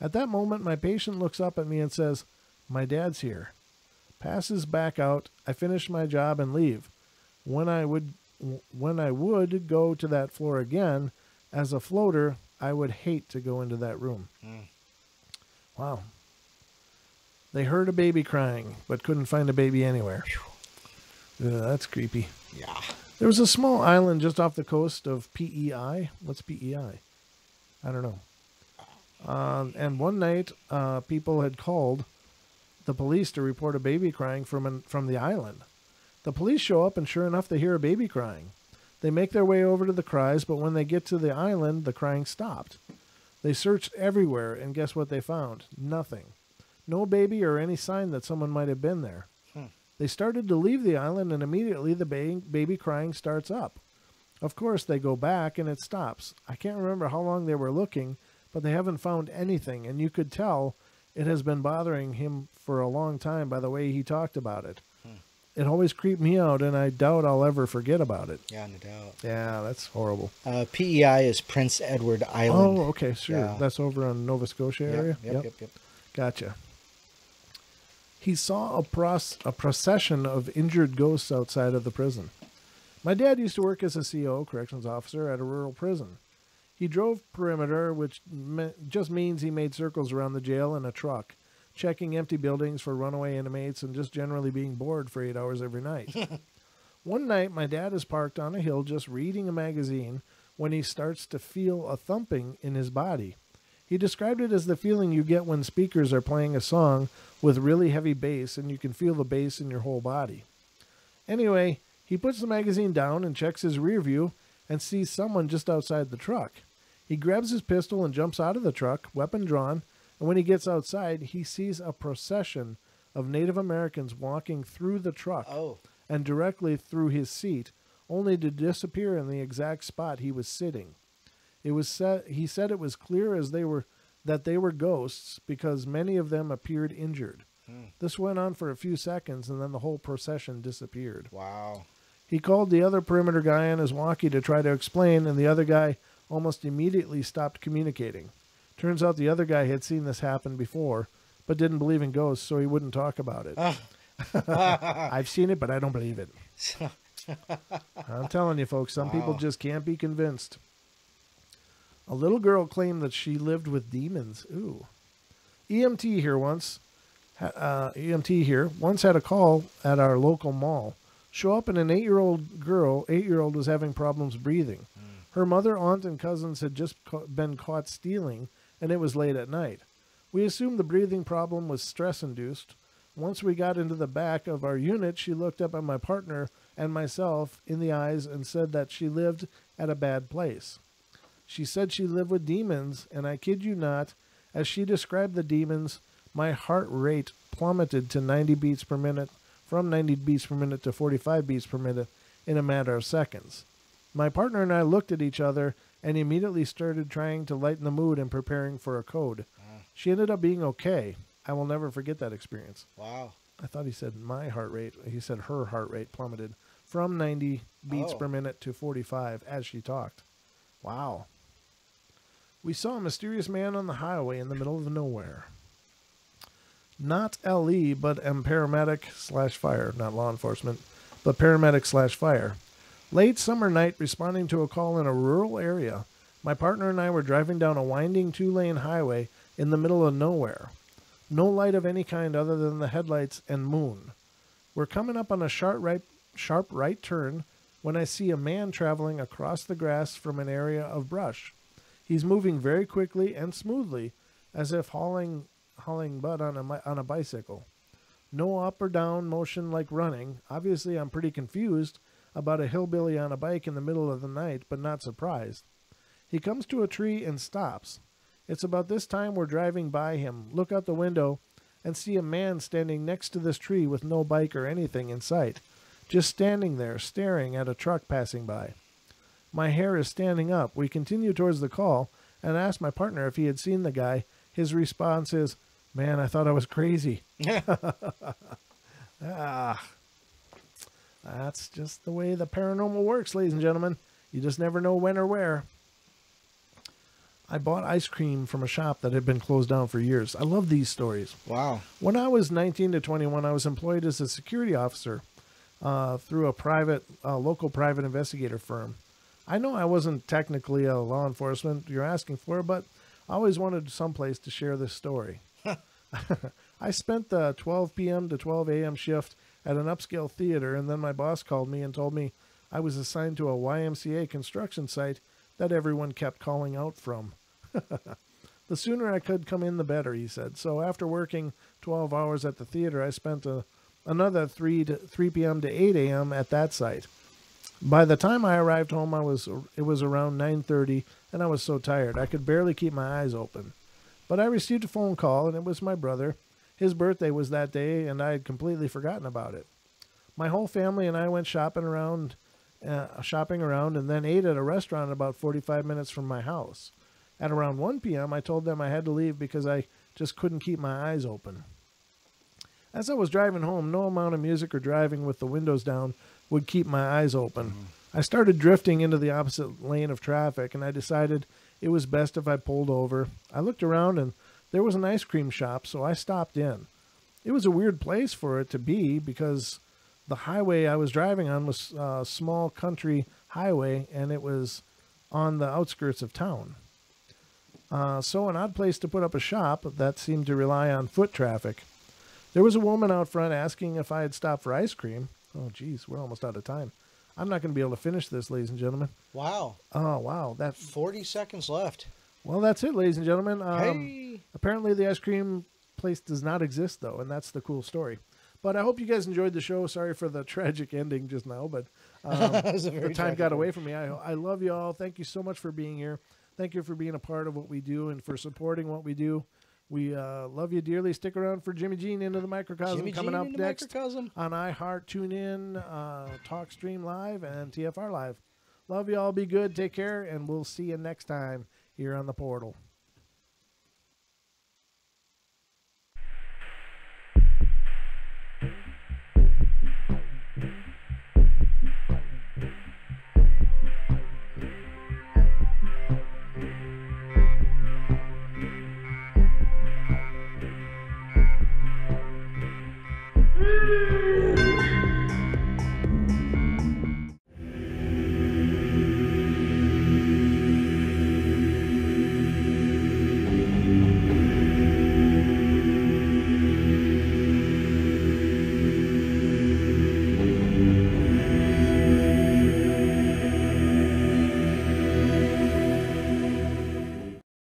At that moment, my patient looks up at me and says, "My dad's here." Passes back out. I finish my job and leave. When I would go to that floor again, as a floater, I would hate to go into that room. Wow. They heard a baby crying, but couldn't find a baby anywhere. That's creepy. Yeah. There was a small island just off the coast of PEI. What's PEI? I don't know. And one night, people had called the police to report a baby crying from the island. The police show up, and sure enough, they hear a baby crying. They make their way over to the cries, but when they get to the island, the crying stopped. They searched everywhere, and guess what they found? Nothing. No baby or any sign that someone might have been there. They started to leave the island, and immediately the baby crying starts up. Of course, they go back, and it stops. I can't remember how long they were looking, but they haven't found anything, and you could tell it has been bothering him for a long time by the way he talked about it. It always creeped me out, and I doubt I'll ever forget about it. Yeah, no doubt. Yeah, that's horrible. PEI is Prince Edward Island. Oh, okay, sure. Yeah. That's over on Nova Scotia area? Yep. Gotcha. He saw a procession of injured ghosts outside of the prison. My dad used to work as a CO, corrections officer, at a rural prison. He drove perimeter, which just means he made circles around the jail in a truck, checking empty buildings for runaway inmates and just generally being bored for 8 hours every night. One night, my dad is parked on a hill just reading a magazine when he starts to feel a thumping in his body. He described it as the feeling you get when speakers are playing a song with really heavy bass and you can feel the bass in your whole body. Anyway, he puts the magazine down and checks his rear view and sees someone just outside the truck. He grabs his pistol and jumps out of the truck, weapon drawn, and when he gets outside, he sees a procession of Native Americans walking through the truck and directly through his seat, only to disappear in the exact spot he was sitting. He said it was clear as that they were ghosts because many of them appeared injured. This went on for a few seconds, and then the whole procession disappeared. Wow. He called the other perimeter guy on his walkie to try to explain, and the other guy almost immediately stopped communicating. Turns out the other guy had seen this happen before, but didn't believe in ghosts, so he wouldn't talk about it. I've seen it, but I don't believe it. I'm telling you, folks, some people just can't be convinced. A little girl claimed that she lived with demons. Ooh. EMT here once had a call at our local mall. Show up and an 8-year-old was having problems breathing. Her mother, aunt, and cousins had just been caught stealing, and it was late at night. We assumed the breathing problem was stress-induced. Once we got into the back of our unit, she looked up at my partner and myself in the eyes and said that she lived at a bad place. She said she lived with demons, and I kid you not, as she described the demons, my heart rate plummeted to 90 beats per minute, from 90 beats per minute to 45 beats per minute in a matter of seconds. My partner and I looked at each other and immediately started trying to lighten the mood and preparing for a code. She ended up being okay. I will never forget that experience. Wow. I thought he said my heart rate. He said her heart rate plummeted from 90 beats per minute to 45 as she talked. Wow. We saw a mysterious man on the highway in the middle of nowhere. Not LE, but paramedic/fire. Not law enforcement, but paramedic/fire. Late summer night, responding to a call in a rural area, my partner and I were driving down a winding 2-lane highway in the middle of nowhere. No light of any kind other than the headlights and moon. We're coming up on a sharp right turn when I see a man traveling across the grass from an area of brush. He's moving very quickly and smoothly, as if hauling butt on a bicycle. No up or down motion like running. Obviously, I'm pretty confused about a hillbilly on a bike in the middle of the night, but not surprised. He comes to a tree and stops. It's about this time we're driving by him, look out the window, and see a man standing next to this tree with no bike or anything in sight, just standing there, staring at a truck passing by. My hair is standing up. We continue towards the call and ask my partner if he had seen the guy. His response is, "Man, I thought I was crazy." That's just the way the paranormal works, ladies and gentlemen. You just never know when or where. I bought ice cream from a shop that had been closed down for years. I love these stories. Wow. When I was 19 to 21, I was employed as a security officer through a local private investigator firm. I know I wasn't technically a law enforcement you're asking for, but I always wanted someplace to share this story. I spent the 12 p.m. to 12 a.m. shift at an upscale theater, and then my boss called me and told me I was assigned to a YMCA construction site that everyone kept calling out from. The sooner I could come in, the better, he said. So after working 12 hours at the theater, I spent another 3 p.m. to 8 a.m. at that site. By the time I arrived home, it was around 9:30, and I was so tired I could barely keep my eyes open. But I received a phone call, and it was my brother. His birthday was that day, and I had completely forgotten about it. My whole family and I went shopping around, and then ate at a restaurant about 45 minutes from my house. At around 1 p.m., I told them I had to leave because I just couldn't keep my eyes open. As I was driving home, no amount of music or driving with the windows down would keep my eyes open. I started drifting into the opposite lane of traffic, and I decided it was best if I pulled over. I looked around, and there was an ice cream shop, so I stopped in. It was a weird place for it to be because the highway I was driving on was a small country highway, and it was on the outskirts of town. So an odd place to put up a shop that seemed to rely on foot traffic. There was a woman out front asking if I had stopped for ice cream. Oh, geez, we're almost out of time. I'm not going to be able to finish this, ladies and gentlemen. Wow. Oh, wow. 40 seconds left. Well, that's it, ladies and gentlemen. Hey. Apparently the ice cream place does not exist, though, and that's the cool story. But I hope you guys enjoyed the show. Sorry for the tragic ending just now, but the time got away from me. I love you all. Thank you so much for being here. Thank you for being a part of what we do and for supporting what we do. We love you dearly. Stick around for Jimmy Jean Into the Microcosm coming up next on iHeart, TuneIn, TalkStream Live, and TFR Live. Love you all. Be good. Take care, and we'll see you next time here on the Portal.